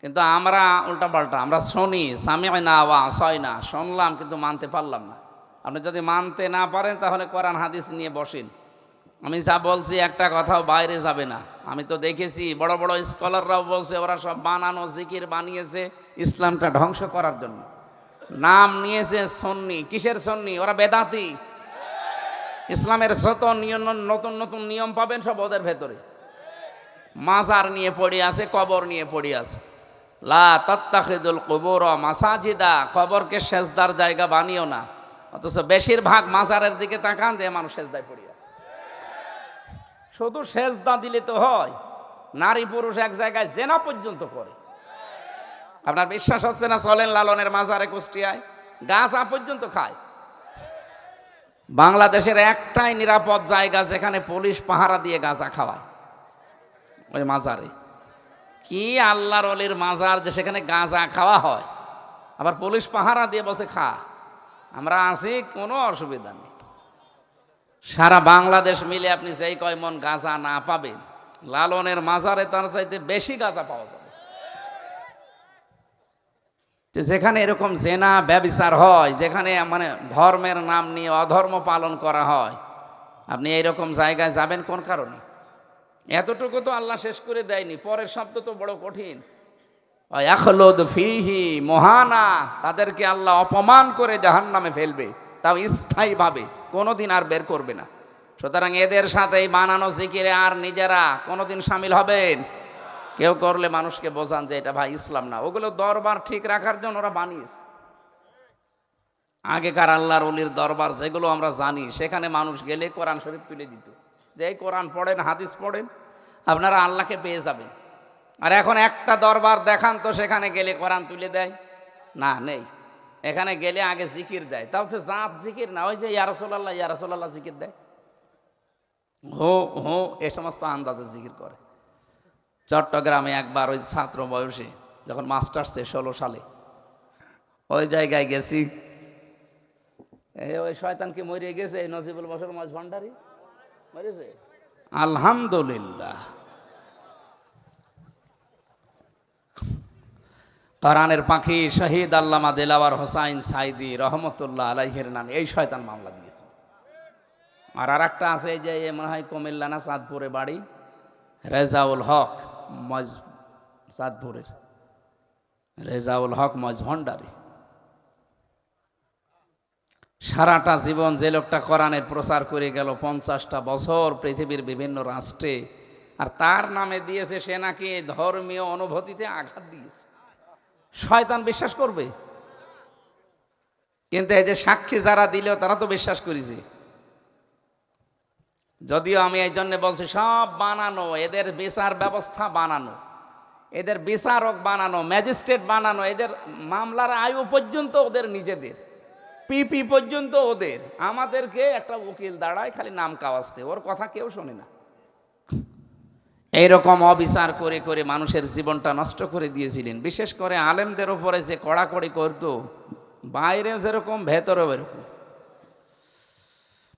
কিন্তু আমরা উল্টাপাল্টা, আমরা শুনি সামি'না ওয়া আসাইনা, শুনলাম কিন্তু মানতে পারলাম না। আপনি যদি মানতে না পারেন তাহলে কোরআন হাদিস নিয়ে বসেন। আমি যা বলছি একটা কথাও বাইরে যাবে না। আমি তো দেখেছি বড় বড় স্কলাররাও বলছে ওরা সব বানানো জিকির বানিয়েছে ইসলামটা ধ্বংস করার জন্য। নাম নিয়েছে সুন্নি। কিসের সুন্নি? ওরা বেদাতি। ইসলামের যত নিয়ম, নতুন নতুন নিয়ম পাবেন সব ওদের ভেতরে। মাজার নিয়ে পড়ে আছে, কবর নিয়ে পড়ে আছে। লা তাত্তাখিদুল কুবুর মাসাজিদা, কবরকে সেজদার জায়গা বানিও না। অথচ বেশিরভাগ মাজারের দিকে তাকান যে মানুষ সেজদায় পড়ে আছে। শুধু সেজদা দিলে তো হয়? নারী পুরুষ এক জায়গায় জেনা পর্যন্ত করে। আপনার বিশ্বাস হচ্ছে না? চলেন লালনের মাজারে কুষ্টিয়ায়, গাঁজা পর্যন্ত খায়। বাংলাদেশের একটাই নিরাপদ জায়গা যেখানে পুলিশ পাহারা দিয়ে গাঁজা খাওয়ায়, ওই মাজারে। কি আল্লাহর ওলির মাজার যে সেখানে গাঁজা খাওয়া হয়, আবার পুলিশ পাহারা দিয়ে বসে খা। আমরা আছি, কোনো অসুবিধা নেই। সারা বাংলাদেশ মিলে আপনি যেই কয় মন গাঁজা না পাবেন, লালনের মাজারে তার চাইতে বেশি গাঁজা পাওয়া যাবে। যেখানে এরকম জেনা ব্যভিচার হয়, যেখানে মানে ধর্মের নাম নিয়ে অধর্ম পালন করা হয়, আপনি এইরকম জায়গায় যাবেন কোন কারণে? এতটুকু তো আল্লাহ শেষ করে দেয়নি, পরের শব্দ তো বড় কঠিন। ইয়াখলুদ ফীহি মুহানা, তাদেরকে আল্লাহ অপমান করে জাহান্নামে ফেলবে, তাও স্থায়ীভাবে, কোনোদিন আর বের করবে না। সুতরাং এদের সাথে এই বানানো জিকিরে আর নিজেরা কোনোদিন শামিল হবেন? কেউ করলে মানুষকে বোঝান যে এটা ভাই ইসলাম না। ওগুলো দরবার ঠিক রাখার জন্য ওরা বানিয়েছে। আগেকার আল্লাহর ওলির দরবার যেগুলো আমরা জানি, সেখানে মানুষ গেলে কোরআন শরীফ তুলে দিত, যে এই কোরআন পড়েন, হাদিস পড়েন, আপনারা আল্লাহকে পেয়ে যাবেন। আর এখন একটা দরবার দেখান তো সেখানে গেলে কোরআন তুলে দেয় না, নেই। এখানে গেলে আগে জিকির দেয়, তা হচ্ছে জাত জিকির না, ওই যে ইয়া রাসূলুল্লাহ ইয়া রাসূলুল্লাহ জিকির দেয়, হো হো এ সমস্ত আন্দাজে জিকির করে। চট্টগ্রামে একবার ওই ছাত্র বয়সে যখন মাস্টার্সে 16 সালে ওই জায়গায় গেছি, ওই শয়তান কি মরে গেছে? এই নজিবুল বশর মাঝ ভান্ডারি মরেছে, আলহামদুলিল্লাহ। কোরআনের পাখি শহীদ আল্লামা দেলাওয়ার হোসাইন সাইদি রহমতুল্লাহ আলাইহির নামে এই শয়তান মামলা দিয়েছে। আর একটা আছে, এই যে মনে হয় কুমিল্লা না চাঁদপুরে বাড়ি, রেজাউল হক চাঁদপুরের রেজাউল হক মজভণ্ডারি। সারাটা জীবন যে লোকটা কোরআনের প্রচার করে গেল 50টা বছর পৃথিবীর বিভিন্ন রাষ্ট্রে, আর তার নামে দিয়েছে সে নাকি ধর্মীয় অনুভূতিতে আঘাত দিয়েছে। শয়তান বিশ্বাস করবে? কিন্তু এই যে সাক্ষী যারা দিল তারা তো বিশ্বাস করেছে। যদিও আমি এই জন্য বলছি সব বানানো, এদের বিচার ব্যবস্থা বানানো, এদের বিচারক বানানো, ম্যাজিস্ট্রেট বানানো, এদের মামলার আয়ু পর্যন্ত ওদের নিজেদের, পিপি পর্যন্ত ওদের। আমাদেরকে একটা উকিল দাঁড়ায় খালি নাম কাওয়াজতে, ওর কথা কেউ শোনে না। এইরকম অবিচার করে করে মানুষের জীবনটা নষ্ট করে দিয়েছিলেন। বিশেষ করে আলেমদের উপরে যে কড়াকড়ি করতো, বাইরে যেরকম ভেতরেও এরকম।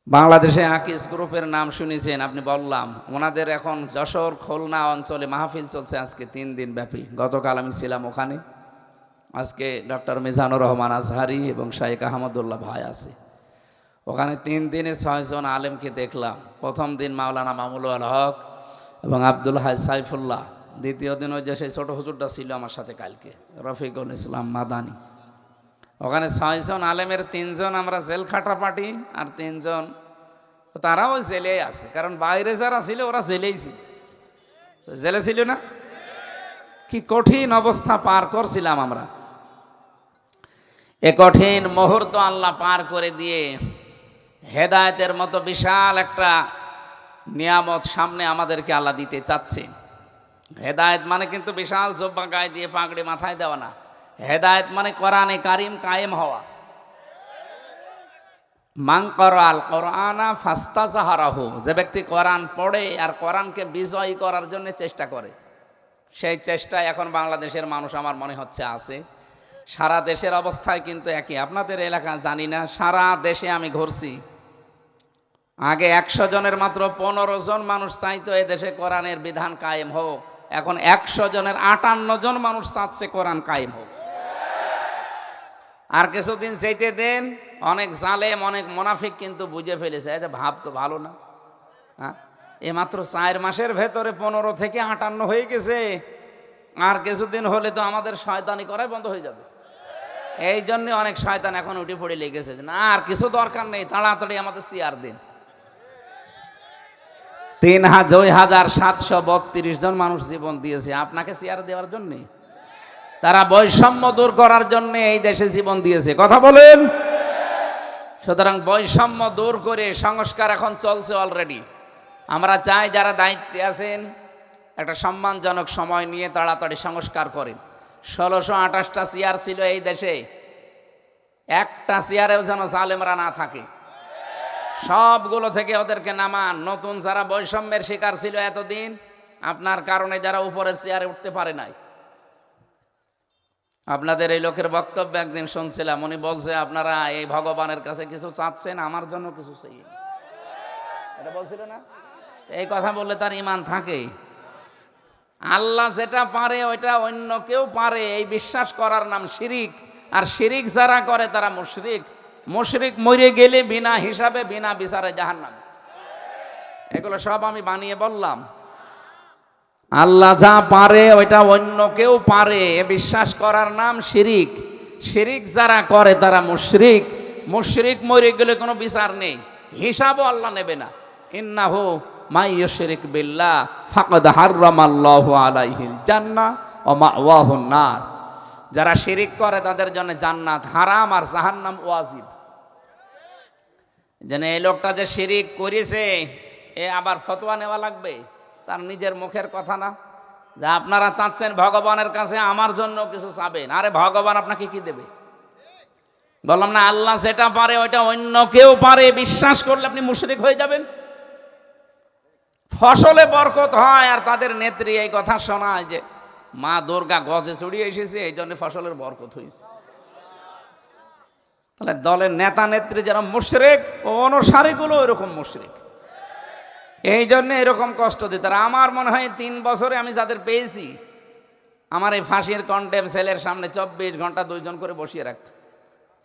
বাংলাদেশে আকিস গ্রুপের নাম শুনেছেন আপনি, বললাম। ওনাদের এখন যশোর খুলনা অঞ্চলে মাহফিল চলছে আজকে 3 দিন ব্যাপী। গতকাল আমি ছিলাম ওখানে। আজকে ডক্টর মিজানুর রহমান আজহারি এবং শাইখ আহমদুল্লাহ ভাই আছে ওখানে। 3 দিনে 6 জন আলেমকে দেখলাম। প্রথম দিন মাওলানা মামুনুল হক এবং আব্দুল হাই সাইফুল্লাহ। দ্বিতীয় দিন ওই যে সেই ছোটো হুজুরটা ছিল আমার সাথে কালকে, রফিকুল ইসলাম মাদানি। ওখানে 6 জন আলেমের 3 জন আমরা জেল খাটা পার্টি, আর 3 জন তারাও জেলেই আছে। কারণ বাইরে যারা ছিল ওরা জেলেই ছিল, জেলে ছিল না? কি কঠিন অবস্থা পার করছিলাম আমরা। এ কঠিন মুহূর্ত আল্লাহ পার করে দিয়ে হেদায়েতের মতো বিশাল একটা নিয়ামত সামনে আমাদেরকে আল্লাহ দিতে চাচ্ছে। হেদায়েত মানে কিন্তু বিশাল জব্বা গায়ে দিয়ে পাগড়ি মাথায় দেওয়া না। হেদায়েত মানে কোরআনে কারিম কায়েম হওয়া। মান ক্বারাআল কোরআনা ফাস্তাযহারাহু, যে ব্যক্তি কোরআন পড়ে আর কোরআনকে বিজয়ী করার জন্য চেষ্টা করে, সেই চেষ্টায় এখন বাংলাদেশের মানুষ আমার মনে হচ্ছে আছে। সারা দেশের অবস্থায় কিন্তু একই, আপনাদের এলাকা জানি না, সারা দেশে আমি ঘুরছি। আগে 100 জনের মাত্র 15 জন মানুষ চাইতো এ দেশে কোরআনের বিধান কায়েম হোক, এখন 100 জনের 58 জন মানুষ চাচ্ছে কোরআন কায়েম হোক। আর কিছুদিন চাইতে দেন, অনেক জালেম অনেক মুনাফিক কিন্তু বুঝে ফেলেছে যে ভাব তো ভালো না, হ্যাঁ এ মাত্র 4 মাসের ভেতরে 15 থেকে 58 হয়ে গেছে, আর কিছুদিন হলে তো আমাদের শয়তানি করাই বন্ধ হয়ে যাবে। এই জন্য অনেক শয়তান এখন উঠে পড়ে লেগেছে, না আর কিছু দরকার নেই, তাড়াতাড়ি আমাদের চেয়ার দিন। 2732 জন মানুষ জীবন দিয়েছে আপনাকে চেয়ার দেওয়ার জন্য, তারা বৈষম্য দূর করার জন্য এই দেশে জীবন দিয়েছে, কথা বলেন। সুতরাং বৈষম্য দূর করে সংস্কার এখন চলছে অলরেডি। আমরা চাই যারা দায়িত্বে আছেন একটা সম্মানজনক সময় নিয়ে তাড়াতাড়ি সংস্কার করেন। 1628টা চেয়ার ছিল এই দেশে, একটা চেয়ারেও যেন জালেমরা না থাকে, সবগুলো থেকে ওদেরকে নামান। নতুন যারা বৈষম্যের শিকার ছিল এতদিন, আপনার কারণে যারা উপরের চেয়ারে উঠতে পারে নাই। আপনাদের এই লোকের বক্তব্য একদিন শুনছিলাম, উনি বলছে আপনারা এই ভগবানের কাছে কিছু চাচ্ছেন, আমার জন্য কিছু চাই, এটা বলছিল না? এই কথা বললে তার ঈমান থাকে? আল্লাহ যেটা পারে ওইটা অন্য কেউ পারে, এই বিশ্বাস করার নাম শিরিক। আর শিরিক যারা করে তারা মুশরিক। মুশরিক মরে গেলে বিনা হিসাবে বিনা বিচারে জাহান্নাম। এগুলো সব আমি বানিয়ে বললাম। আল্লাহ যা পারে ওইটা অন্য কেউ পারে, বিশ্বাস করার নাম শিরিক। শিরিক যারা করে তারা মুশরিক। মুশরিক মরে গেলে কোনো বিচার নেই, হিসাবও আল্লাহ নেবে না। ইন্নাহু মাই ইউশরিক বিল্লাহ ফাকাদ হাররামাল্লাহু আলাইহিল জান্নাহ ওয়া মাওয়াহুন নার। যারা শিরিক করে তাদের জন্য জান্নাত হারাম আর জাহান্নাম ওয়াজিব। যেন এই লোকটা যে শিরিক করেছে এ আবার ফতোয়া নেওয়া লাগবে? তার নিজের মুখের কথা না, যা আপনারা চাচ্ছেন ভগবানের কাছে আমার জন্য কিছু চাবেন। আরে ভগবান আপনাকে কি দেবে? বললাম না আল্লাহ যেটা পারে ওইটা অন্য কেউ পারে, বিশ্বাস করলে আপনি মুশরিক হয়ে যাবেন। ফসলে বরকত হয়, আর তাদের নেত্রী এই কথা শোনায় যে মা দুর্গা গজে চড়িয়ে এসেছে, এই জন্য ফসলের বরকত হয়েছে। তাহলে দলের নেতা নেত্রী যারা মুশরিক, ও অনুসারীগুলো এরকম মুশরিক, এই জন্য এরকম কষ্ট দিতে। আমার মনে হয় 3 বছরে আমি যাদের পেয়েছি, আমার এই ফাঁসির কন্টেম সেলের সামনে 24 ঘন্টা 2 জন করে বসিয়ে রাখত,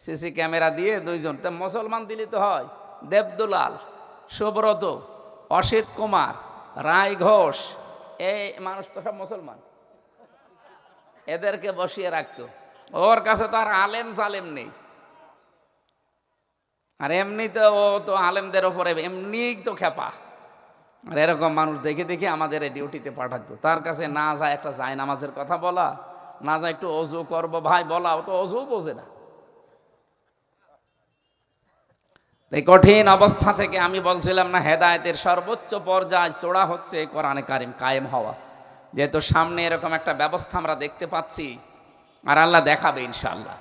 সিসি ক্যামেরা দিয়ে 2 জন। তা মুসলমান দিলে তো হয়, দেবদুলাল, সুব্রত, অসিত কুমার, রায় ঘোষ, এই মানুষ তো সব মুসলমান, এদেরকে বসিয়ে রাখতো। ওর কাছে তো আর আলেম জালেম নেই, আর এমনিতে ও তো আলেমদের ওপরে এমনি তো খেপা। আর এরকম মানুষ দেখে দেখে আমাদের এই ডিউটিতে পাঠাতো। তার কাছে না যায় একটা যায় নামাজের কথা বলা, না যায় একটু অজু করবো ভাই বলা, ও তো অজু বোঝে না। এই কঠিন অবস্থা থেকে আমি বলছিলাম না, হেদায়েতের সর্বোচ্চ পর্যায় চূড়া হচ্ছে কোরআনে কারিম কায়েম হওয়া। যেহেতু সামনে এরকম একটা ব্যবস্থা আমরা দেখতে পাচ্ছি, আর আল্লাহ দেখাবে ইনশাআল্লাহ।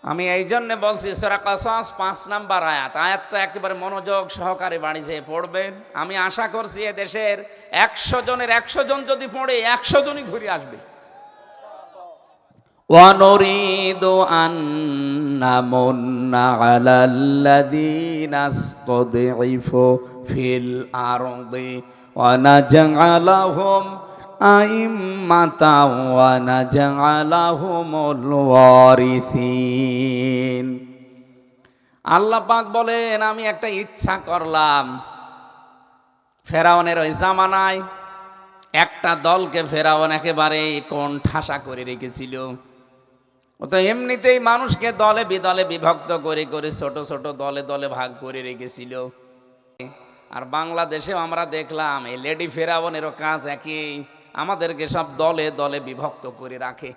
আমি এই জন্য বলছি সূরা কাসাস 5 নাম্বার আয়াতটা একেবারে মনোযোগ সহকারে বাড়ি যেয়ে পড়বেন। আমি আশা করছি এ দেশের 100 জনের 100 জন যদি পড়ে 100 জনই ঘুরে আসবে। وَنُرِيدُ أَن نَّمُنَّ عَلَى الَّذِينَ اسْتُضْعِفُوا فِي الْأَرْضِ وَنَجْعَلَهُمْ أَئِمَّةً وَنَجْعَلَهُمُ الْوَارِثِينَ। আল্লাহ পাক বলেন, আমি একটা ইচ্ছা করলাম, ফেরাউনের ওই জামানায় একটা দলকে ফেরাউন একেবারে কোণঠাসা করে রেখেছিল। ও তো এমনিতেই মানুষকে দলে বিদলে বিভক্ত করে করে ছোট ছোট দলে দলে ভাগ করে রেখেছিল। আর বাংলাদেশেও আমরা দেখলাম এই লেডি ফেরাউনেরও কাজ একই, আমাদেরকে সব দলে দলে বিভক্ত করে রাখে।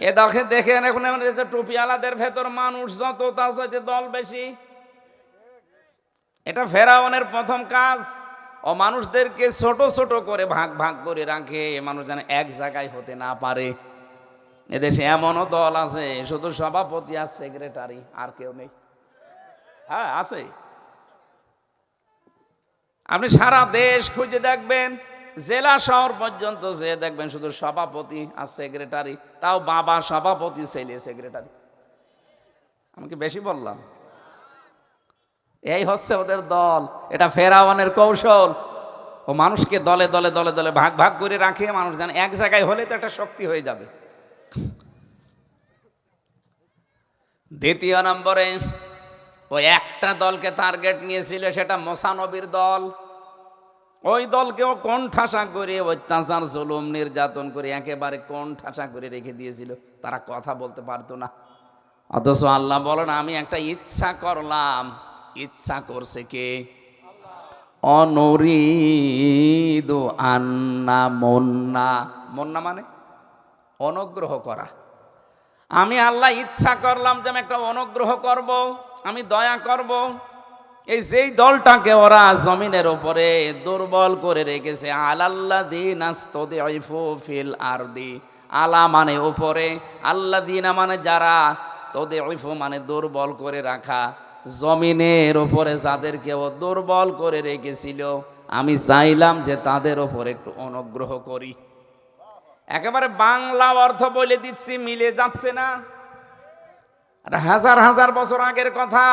এ দেখে দেখেন এখন টুপিওয়ালাদের ভেতর মানুষ যত, তার সাথে দল বেশি। এটা ফেরাউনের প্রথম কাজ, ও মানুষদেরকে ছোট ছোট করে ভাগ ভাগ করে রাখে, মানুষ যেন এক জায়গায় হতে না পারে। এদেশে এমনও দল আছে শুধু সভাপতি আর সেক্রেটারি, আর কেউ নেই। হ্যাঁ আছে। আপনি সারা দেশ খুঁজে দেখবেন, জেলা শহর পর্যন্ত যে দেখবেন শুধু সভাপতি আর সেক্রেটারি, তাও বাবা সভাপতি ছেলে সেক্রেটারি। আমি কি বেশি বললাম? এই হচ্ছে ওদের দল। এটা ফেরাউনের কৌশল। ও মানুষকে দলে দলে দলে দলে ভাগ ভাগ করে রাখে, মানুষ জানে এক জায়গায় হলে তো একটা শক্তি হয়ে যাবে। দ্বিতীয় নম্বরে ওই একটা দলকে টার্গেট নিয়েছিল, সেটা মুসা নবীর দল। ওই দলকেও কোণঠাসা করে অত্যাচার জুলুম নির্যাতন করে একেবারে কোণঠাসা করে রেখে দিয়েছিল, তারা কথা বলতে পারতো না। অথচ আল্লাহ বলেন আমি একটা ইচ্ছা করলাম। ইচ্ছা করছে কে? অনরিদু আন্না মন্না। মন্না মানে অনুগ্রহ করা। আমি আল্লাহ ইচ্ছা করলাম যে আমি একটা অনুগ্রহ করব, আমি দয়া করব। এই যেই দলটাকে ওরা জমিনের উপরে দুর্বল করে রেখেছে, আলাল্লাযীনা ইসতাদঈফু ফিল আরদি। আলা মানে উপরে, আল্লাযীনা মানে যারা, তাদঈফু মানে দুর্বল করে রাখা। জমিনের উপরে যাদেরকে ও দুর্বল করে রেখেছিল, আমি চাইলাম যে তাদের উপর একটু অনুগ্রহ করি। একেবারে বাংলা অর্থ বলে দিচ্ছি, মিলে যাচ্ছে না? হাজার হাজার বছর আগের কথা।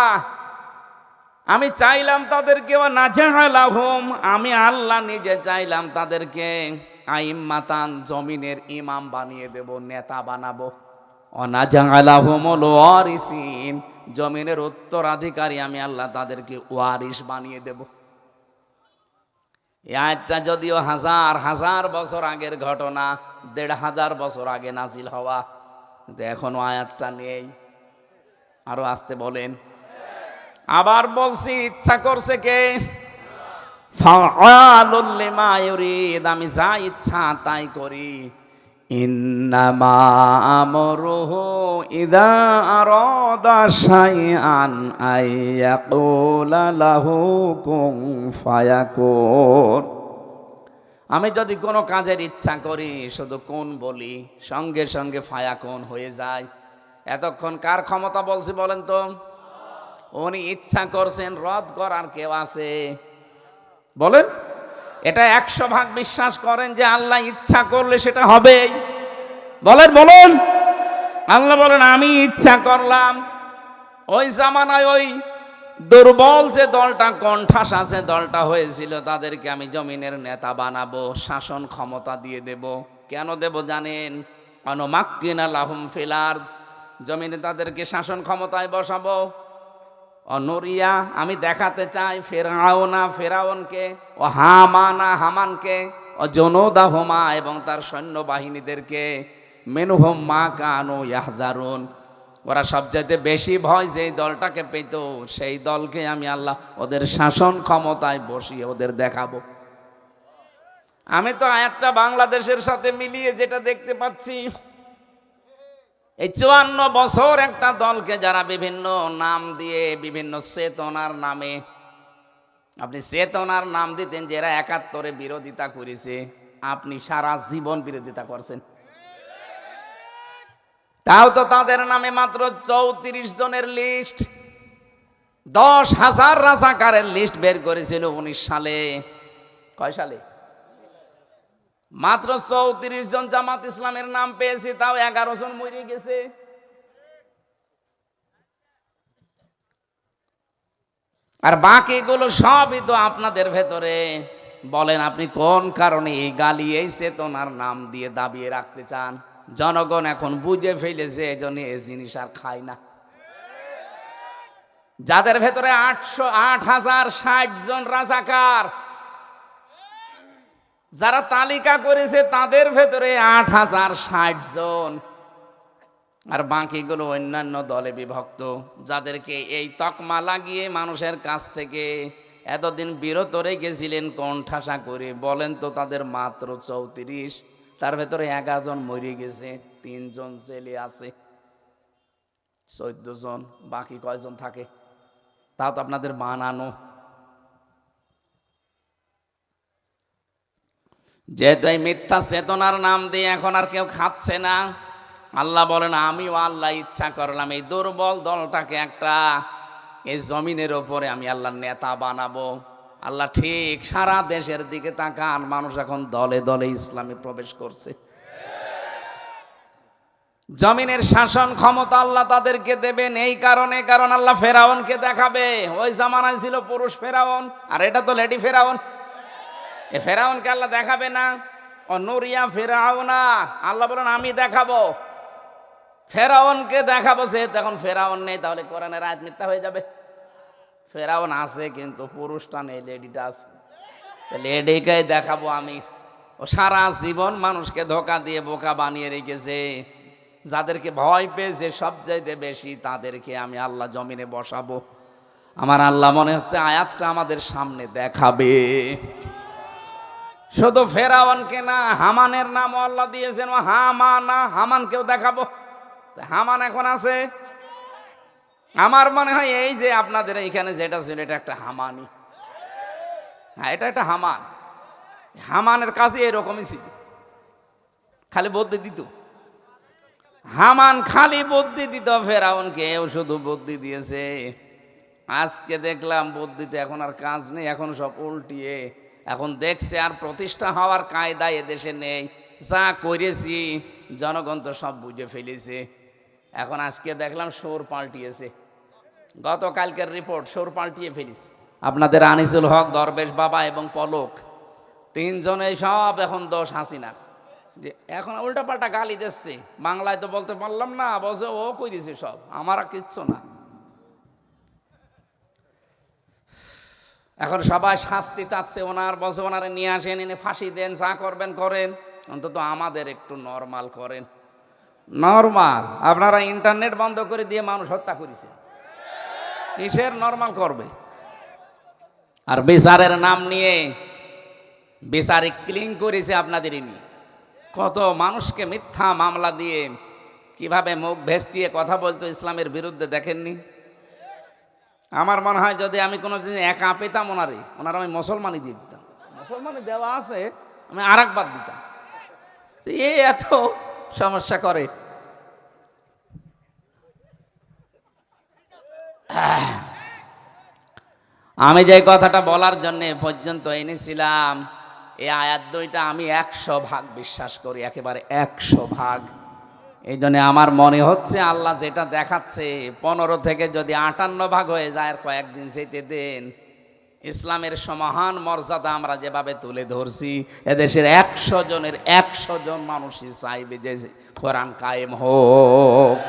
আমি চাইলাম তাদেরকে নাজালাহুম, আমি আল্লাহ নিজে চাইলাম তাদেরকে আইম্মাতান, জমিনের ইমাম বানিয়ে দেব, নেতা বানাবো। অনাজালাহুমুল ওয়ারিসিন, জমিনের উত্তরাধিকারী আমি আল্লাহ তাদেরকে ওয়ারিস বানিয়ে দেব। এই আয়াতটা যদিও হাজার হাজার বছর আগের ঘটনা, ১৫০০ বছর আগে নাজিল হওয়া, কিন্তু এখনো আয়াতটা নেই। আরো আসতে বলেন। আবার বলছি, ইচ্ছা করছে কে? ফাআলুল লিমা ইউরিদ, আমি যা ইচ্ছা তাই করি। ইন্নামা আমরুহু ইযা আরাদা শাইআন আইয়াকুলা লাহু কুন ফায়াকুন। আমি যদি কোনো কাজের ইচ্ছা করি, শুধু কোন বলি, সঙ্গে সঙ্গে ফায়াকুন হয়ে যায়। এতক্ষণ কার ক্ষমতা বলছি বলেন তো? উনি ইচ্ছা করছেন, রদ করার কেউ আছে? বলেন। এটা ১০০ ভাগ বিশ্বাস করেন যে আল্লাহ ইচ্ছা করলে সেটা হবেই? বলেন বলুন। আল্লাহ বলেন আমি ইচ্ছা করলাম। ওই জামানায় ওই দুর্বল যে দলটা, কণ্ঠাস আছে দলটা হয়েছিল, তাদেরকে আমি জমিনের নেতা বানাবো, শাসন ক্ষমতা দিয়ে দেব। কেন দেব জানেন? অনুমাক্কিনা লাহুম ফিল আরদ, জমিনে তাদেরকে শাসন ক্ষমতায় বসাবো। অনরিয়া, আমি দেখাতে চাই ফেরাউনা, ফেরাউনকে, ও হামানা, হামানকে, ও জুনুদাহুমা, এবং তার সৈন্যবাহিনীদেরকে, মিনহুম মা কানু ইয়াহযারুন, ওরা সবচাইতে বেশি ভয় যেই দলটাকে পেত, সেই দলকে আমি আল্লাহ ওদের শাসন ক্ষমতায় বসিয়ে ওদের দেখাবো। আমি তো আয়াতটা বাংলাদেশের সাথে মিলিয়ে যেটা দেখতে পাচ্ছি, এই ৫৪ বছর একটা দলকে যারা বিভিন্ন নাম দিয়ে, বিভিন্ন চেতনার নামে, আপনি চেতনার নাম দিতেন যে এরা ৭১-এ বিরোধিতা করেছে, আপনি সারা জীবন বিরোধিতা করছেন। তাও তো তাদের নামে মাত্র ৩৪ জনের লিস্ট, ১০,০০০ রাজাকারের লিস্ট বের করেছিল ১৯ সালে। কয় সালে? মাত্র ৩৪ জন জামাত ইসলামের নাম পেয়েছি, তাও ১১ জন মরে গেছে। আর বাকিগুলো সবই তো আপনাদের ভেতরে। বলেন আপনি কোন কারণে এই গালি, এই চেতনার নাম দিয়ে দাবিয়ে রাখতে চান? জনগণ এখন বুঝে ফেলেছে, এই জন্য এই জিনিস আর খায় না। যাদের ভেতরে ৮,০৬০ জন রাজাকার, যারা তালিকা করেছে তাদের ভেতরে ৮,০৬০ জন, আর বাকিগুলো অন্যান্য দলে বিভক্ত, যাদেরকে এই তকমা লাগিয়ে মানুষের কাছ থেকে এতদিন বিরত রেখেছিলেন কোণঠাসা করে। বলেন তো তাদের মাত্র ৩৪, তার ভেতরে ১১ জন মরে গেছে, ৩ জন জেলে আছে, ১৪ জন। বাকি কয়জন থাকে? তাও তো আপনাদের বানানো। যেহেতু এই মিথ্যা চেতনার নাম দিয়ে এখন আর কেউ খাচ্ছে না, আল্লাহ বলেন আমিও আল্লাহ ইচ্ছা করলাম এই দুর্বল দলটাকে একটা এই জমিনের ওপরে আমি আল্লাহ নেতা বানাবো। আল্লাহ ঠিক সারা দেশের দিকে তাকান, মানুষ এখন দলে দলে ইসলামে প্রবেশ করছে। জমিনের শাসন ক্ষমতা আল্লাহ তাদেরকে দেবেন এই কারণে, কারণ আল্লাহ ফেরাউনকে দেখাবে। ওই জামানায় ছিল পুরুষ ফেরাউন, আর এটা তো লেডি ফেরাউন। এ ফেরাউনকে আল্লাহ দেখাবে না? ও নুরিয়া ফেরাউনা, আল্লাহ বলেন আমি দেখাবো, ফেরাউনকে দেখাবো। সে তখন ফেরাউন নেই, তাহলে কোরআনের আয়াত মিথ্যা হয়ে যাবে। ফেরাউন আছে কিন্তু পুরুষটা নেই, লেডিটা আছে। লেডিকে দেখাবো আমি। ও সারা জীবন মানুষকে ধোকা দিয়ে বোকা বানিয়ে রেখেছে। যাদেরকে ভয় পেয়েছে সবচাইতে বেশি, তাদেরকে আমি আল্লাহ জমিনে বসাবো। আমার আল্লাহ মনে হচ্ছে আয়াতটা আমাদের সামনে দেখাবে। শুধু ফেরাউনকে না, হামানের নামও আল্লাহ দিয়েছেন, হামানা, হামানকেও দেখাবো। হামান এখন আছে। আমার মনে হয় এই যে আপনাদের এইখানে যেটা ছিল, এটা একটা হামানি। হ্যাঁ, এটা একটা হামান। হামানের কাছে এরকমই ছিল, খালি বুদ্ধি দিত। হামান খালি বুদ্ধি দিত ফেরাউনকে, ও শুধু বুদ্ধি দিয়েছে। আজকে দেখলাম বুদ্ধিতে এখন আর কাজ নেই, এখন সব উল্টিয়ে এখন দেখছে আর প্রতিষ্ঠা হওয়ার কায়দা এদেশে নেই। যা করেছি জনগণ তো সব বুঝে ফেলেছে। এখন আজকে দেখলাম সুর পাল্টিয়েছে, গতকালকের রিপোর্ট সুর পাল্টিয়ে ফেলেছে। আপনাদের আনিসুল হক, দরবেশ বাবা এবং পলক, তিনজনেই সব এখন দোষ হাসিনার। যে এখন উল্টাপাল্টা গালি দিচ্ছে, বাংলায় তো বলতে পারলাম না, বলছে ও কই দিছে সব, আমার আর কিচ্ছু না। এখন সবাই শাস্তি চাচ্ছে ওনার, বলছে ওনারে নিয়ে আসেন, এনে ফাঁসি দেন, যা করবেন করেন, অন্তত আমাদের একটু নরমাল করেন। নরমাল? আপনারা ইন্টারনেট বন্ধ করে দিয়ে মানুষ হত্যা করেছে, কিসের নরমাল করবে? আর বিচারের নাম নিয়ে বিচারে ক্লিন করেছে আপনাদেরই নিয়ে। কত মানুষকে মিথ্যা মামলা দিয়ে কিভাবে মুখ ভেস্টিয়ে কথা বলতো ইসলামের বিরুদ্ধে, দেখেননি? আমার মনে হয় যদি আমি কোনো দিন একা পেতাম ওনারা আমি মুসলমানই দিয়ে দিতাম। মুসলমানই দেওয়া আছে, আমি আর একবার দিতাম। এই এত সমস্যা করে। আমি যে কথাটা বলার জন্য পর্যন্ত এনেছিলাম, এই আয়াত দুইটা আমি 100% বিশ্বাস করি, একেবারে 100%। এই জন্য আমার মনে হচ্ছে আল্লাহ যেটা দেখাচ্ছে 15 থেকে যদি 58 হয়ে যায়, আর কয়েকদিন যেতে দেন, ইসলামের সমাহান মর্যাদা আমরা যেভাবে তুলে ধরছি, এদেশের 100 জনের 100 জন মানুষই চাইবে যে কোরআন কায়েম হোক।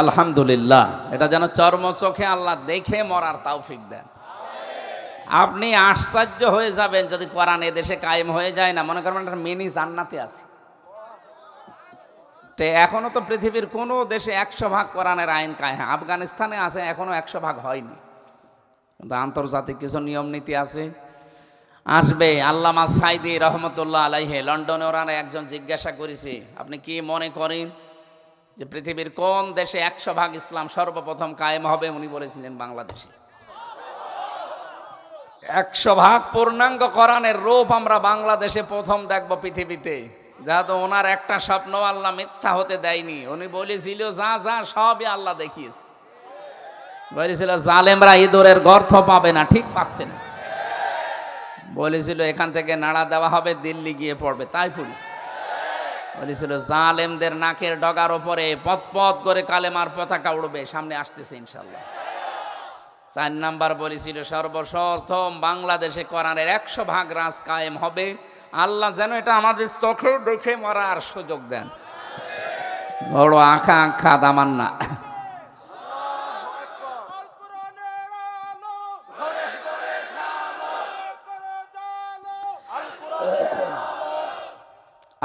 আলহামদুলিল্লাহ, এটা যেন চর্ম চোখে আল্লাহ দেখে মরার তৌফিক দেন। আপনি আশ্চর্য হয়ে যাবেন যদি কোরআন এদেশে কায়েম হয়ে যায় না। মনে করবেন একটা মিনি জান্নাতে আছে। এখনো তো পৃথিবীর কোনো দেশে 100% কোরআনের আইন কায়েম। আফগানিস্তানে আছে, এখনো 100% হয়নি, কিন্তু আন্তর্জাতিক কিছু নিয়ম নীতি আছে, আসবে। আল্লামা সাইদি রহমতুল্লাহ আলাইহি, লন্ডনে ওরা একজন জিজ্ঞাসা করেছে, আপনি কি মনে করেন যে পৃথিবীর কোন দেশে 100% ইসলাম সর্বপ্রথম কায়েম হবে? উনি বলেছিলেন বাংলাদেশে। 100% পূর্ণাঙ্গ কোরআনের রূপ আমরা বাংলাদেশে প্রথম দেখব পৃথিবীতে। যেহেতু ওনার একটা স্বপ্ন আল্লাহ মিথ্যা হতে দেয়নি, উনি বলেছিল যা যা সবই আল্লাহ দেখিয়েছে। বলেছিল জালেমরা ইঁদুরের গর্ত পাবে না, ঠিক পাচ্ছে না। বলেছিল এখান থেকে নাড়া দেওয়া হবে, দিল্লি গিয়ে পড়বে, তাই পড়েছে। বলেছিল জালেমদের নাকের ডগার ওপরে পথ পথ করে কালেমার পতাকা উড়বে, সামনে আসতেছে ইনশাল্লাহ। 4 নাম্বার বলেছিল সর্বপ্রথম বাংলাদেশে কোরআনের 100% রাজ কায়েম হবে। আল্লাহ যেন এটা আমাদের চোখে দেখে মরার সুযোগ দেন। বড় আকাঙ্ক্ষা তামান্না।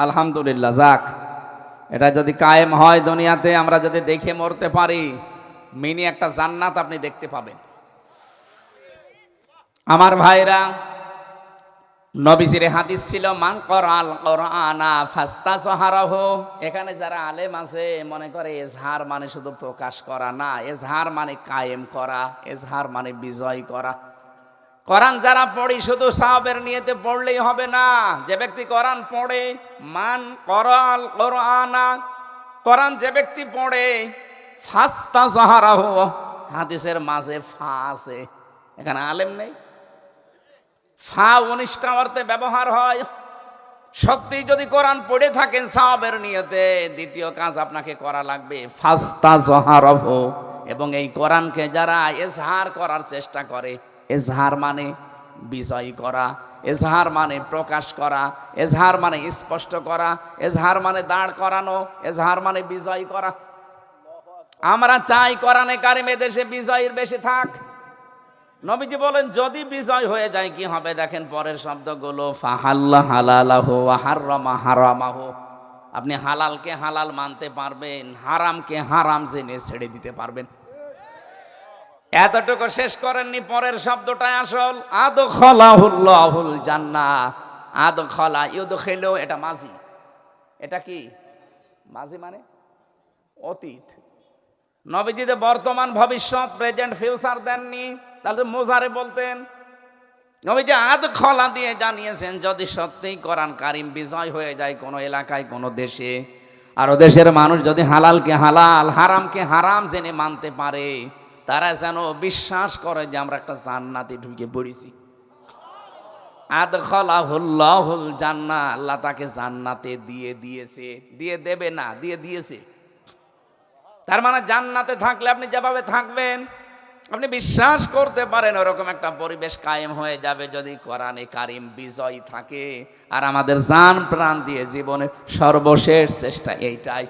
আলহামদুলিল্লাহ, যাক, এটা যদি কায়েম হয় দুনিয়াতে, আমরা যদি দেখে মরতে পারি, মিনি একটা জান্নাত আপনি দেখতে পাবেন। আমার ভাইরা, নবীজির হাদিস ছিল মান করাল কোরআনা ফাস্তাজহারাহু। এখানে যারা আলেম আছে মনে করে এজহার মানে শুধু প্রকাশ করা না, এজহার মানে কায়েম করা, এজহার মানে বিজয় করা। কোরআন যারা পড়ি শুধু সাহাবের নিয়তে পড়লেই হবে না। যে ব্যক্তি কোরআন পড়ে, মান করাল কোরআনা, কোরআন যে ব্যক্তি পড়ে, ফাস্তা জাহারাহ, হাদিসের মাঝে ফা আছে, এখানে আলেম নেই, ফা 19টা অর্থে ব্যবহার হয়। সত্যি যদি কোরআন পড়ে থাকেন সাহাবের নিয়তে, দ্বিতীয় কাজ আপনাকে করা লাগবে ফাস্তা জাহারাহ, এবং এই কোরআনকে যারা এজহার করার চেষ্টা করে, এজহার মানে বিজয় করা, এজহার মানে প্রকাশ করা, এজহার মানে স্পষ্ট করা, এজহার মানে দাঁড় করানো, এজহার মানে বিজয় করা। আমরা চাই কোরআনে কারিমে দেশে বিজয়ের বেশি থাক। নবীজি বলেন যদি বিজয় হয়ে যায় কি হবে, দেখেন পরের শব্দগুলো, ফাহাল্লা হালালাহু ওয়া হাররামা হারামাহু, আপনি হালালকে হালাল মানতে পারবেন, হারামকে হারাম জেনে ছেড়ে দিতে পারবেন। এতটুকু শেষ করেননি, পরের শব্দটাই আসল, আদখালাহুল্লাহুল জান্নাহ। আদখালা ইউদখিলু, এটা মাজি, এটা কি মাজি মানে অতীত। নবীজি যে বর্তমান ভবিষ্যৎ প্রেজেন্ট ফিউচার দেননি, তাহলে মোজারে বলতেন। নবীজি আদখালা দিয়ে জানিয়েছেন যদি সত্যিই কোরআন কারিম বিজয় হয়ে যায় কোনো এলাকায়, কোনো দেশে, আর দেশের মানুষ যদি হালালকে হালাল হারামকে হারাম জেনে মানতে পারে, তারা যেন বিশ্বাস করে যে আমরা একটা জান্নাতে ঢুকে পড়েছি। আদখালাহুল্লাহুল জান্নাহ, আল্লাহ তাকে জান্নাতে দিয়ে দিয়েছে, দিয়ে দেবে না, দিয়ে দিয়েছে। তার মানে জান্নাতে থাকলে আপনি যেভাবে থাকবেন, আপনি বিশ্বাস করতে পারেন ওরকম একটা পরিবেশ কায়েম হয়ে যাবে যদি কোরআনে কারিম বিজয় থাকে। আর আমাদের জান প্রাণ দিয়ে জীবনের সর্বশেষ চেষ্টা এইটাই।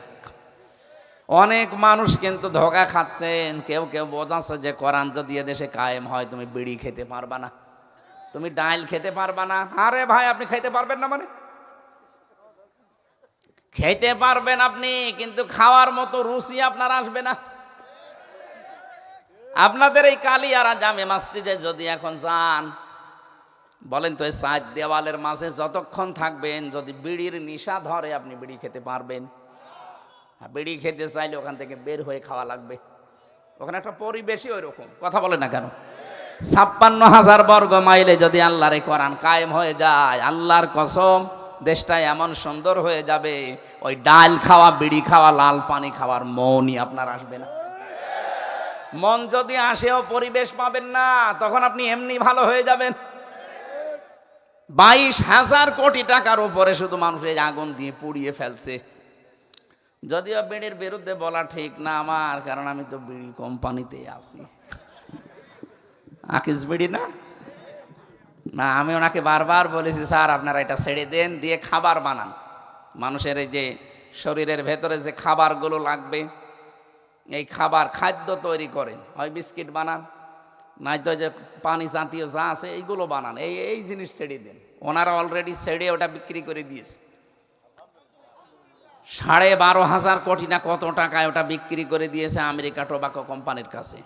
অনেক মানুষ কিন্তু ধোঁকা খাচ্ছেন, কেউ কেউ বোঝাচ্ছে যে কোরআন যদি এদেশে কায়েম হয় তুমি বিড়ি খেতে পারবা না, তুমি ডাল খেতে পারবা না। আরে ভাই, আপনি খেতে পারবেন না মানে খেতে পারবেন আপনি, কিন্তু খাওয়ার মতো রুচি আপনার আসবে না। আপনাদের এই কালিয়ারা জামে মসজিদে যদি এখন যান, বলেন তো এই 4 দেওয়ালের মাঝে যতক্ষণ থাকবেন, যদি বিড়ির নেশা ধরে আপনি বিড়ি খেতে পারবেন? বিড়ি খেতে চাইলে ওখান থেকে বের হয়ে খাওয়া লাগবে। ওখানে একটা পরিবেশই ওই রকম, কথা বলে না কেন? 56,000 বর্গ মাইলে যদি আল্লাহর এই কোরআন কায়েম হয়ে যায়, আল্লাহর কসম দেশটা এমন সুন্দর হয়ে যাবে, ওই ডাল খাওয়া, বিড়ি খাওয়া, লাল পানি খাওয়ার মনই আপনার আসবে না। মন যদি আসেও পরিবেশ পাবেন না, তখন আপনি এমনি ভালো হয়ে যাবেন। 22,000 কোটি টাকার উপরে শুধু মানুষের আগুন দিয়ে পুড়িয়ে ফেলছে। যদিও বিড়ির বিরুদ্ধে বলা ঠিক না আমার, কারণ আমি তো বিড়ি কোম্পানিতে আছি। আকিস বিড়ি না না, আমি ওনাকে বারবার বলেছি স্যার আপনারা এটা ছেড়ে দেন, দিয়ে খাবার বানান। মানুষের এই যে শরীরের ভেতরে যে খাবারগুলো লাগবে, এই খাদ্য তৈরি করেন, হয় বিস্কিট বানান, নয়তো যে পানি জাতীয় যা আছে এইগুলো বানান, এই জিনিস ছেড়ে দেন। ওনারা অলরেডি ছেড়ে ওটা বিক্রি করে দিয়েছে। 12,500 কোটি না কত টাকায় ওটা বিক্রি করে দিয়েছে আমেরিকা টোবাকো কোম্পানির কাছে।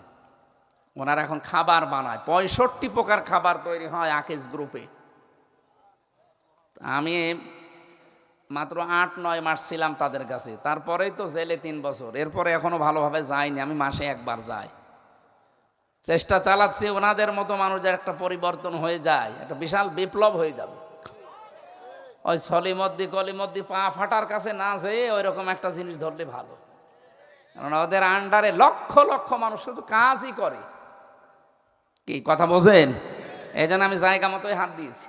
ওনারা এখন খাবার বানায়, 65 প্রকার খাবার তৈরি হয় আকিজ গ্রুপে। আমি মাত্র 8-9 মাস ছিলাম তাদের কাছে, তারপরেই তো জেলে 3 বছর। এরপরে এখনো ভালোভাবে যাইনি, আমি মাসে একবার যাই। চেষ্টা চালাচ্ছি ওনাদের মতো মানুষের একটা পরিবর্তন হয়ে যায়, একটা বিশাল বিপ্লব হয়ে যাবে। ওই সলিমদ্দি কলিমদ্দি পা ফাটার কাছে না যেয়ে ওই রকম একটা জিনিস ধরলে ভালো, কারণ ওদের আন্ডারে লক্ষ লক্ষ মানুষ শুধু কাজই করে। কি কথা বোঝেন? এই জন্য আমি জায়গা মতোই হাত দিয়েছি।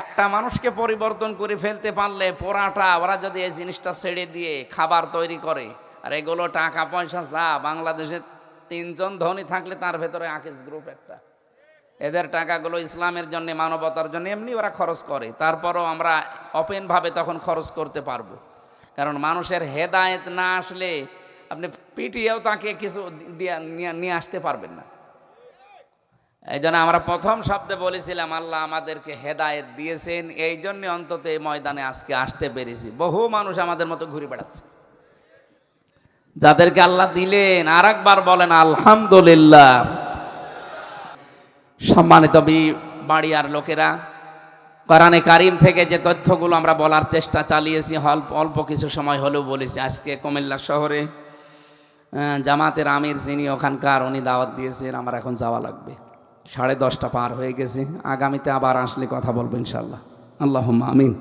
একটা মানুষকে পরিবর্তন করে ফেলতে পারলে পোড়াটা, ওরা যদি এই জিনিসটা ছেড়ে দিয়ে খাবার তৈরি করে, আর এগুলো টাকা পয়সা যা, বাংলাদেশে 3 জন ধনী থাকলে তার ভেতরে আকিজ গ্রুপ একটা। এদের টাকাগুলো ইসলামের জন্য, মানবতার জন্য এমনি ওরা খরচ করে, তারপরও আমরা ওপেনভাবে তখন খরচ করতে পারবো। কারণ মানুষের হেদায়েত না আসলে আপনি পিটিয়েও তাকে কিছু নিয়ে আসতে পারবেন না। এই জন্য আমরা প্রথম শব্দে বলেছিলাম আল্লাহ আমাদেরকে হেদায়েত দিয়েছেন, এই জন্য অন্তত এই ময়দানে আজকে আসতে পেরেছি। বহু মানুষ আমাদের মতো ঘুরে বেড়াচ্ছে, যাদেরকে আল্লাহ দিলেন। আর একবার বলেন আলহামদুলিল্লাহ। সম্মানিত বাড়িয়ার লোকেরা, কোরআনে কারিম থেকে যে তথ্যগুলো আমরা বলার চেষ্টা চালিয়েছি, অল্প কিছু সময় হলেও বলেছি। আজকে কুমিল্লা শহরে জামাতের আমির যিনি ওখানকার, উনি দাওয়াত দিয়েছেন, আমার এখন যাওয়া লাগবে। 10:30 পার হয়ে গেছে। আগামীতে আবার আসলে কথা বলবো ইনশাল্লাহ। আল্লাহুম্মা আমিন।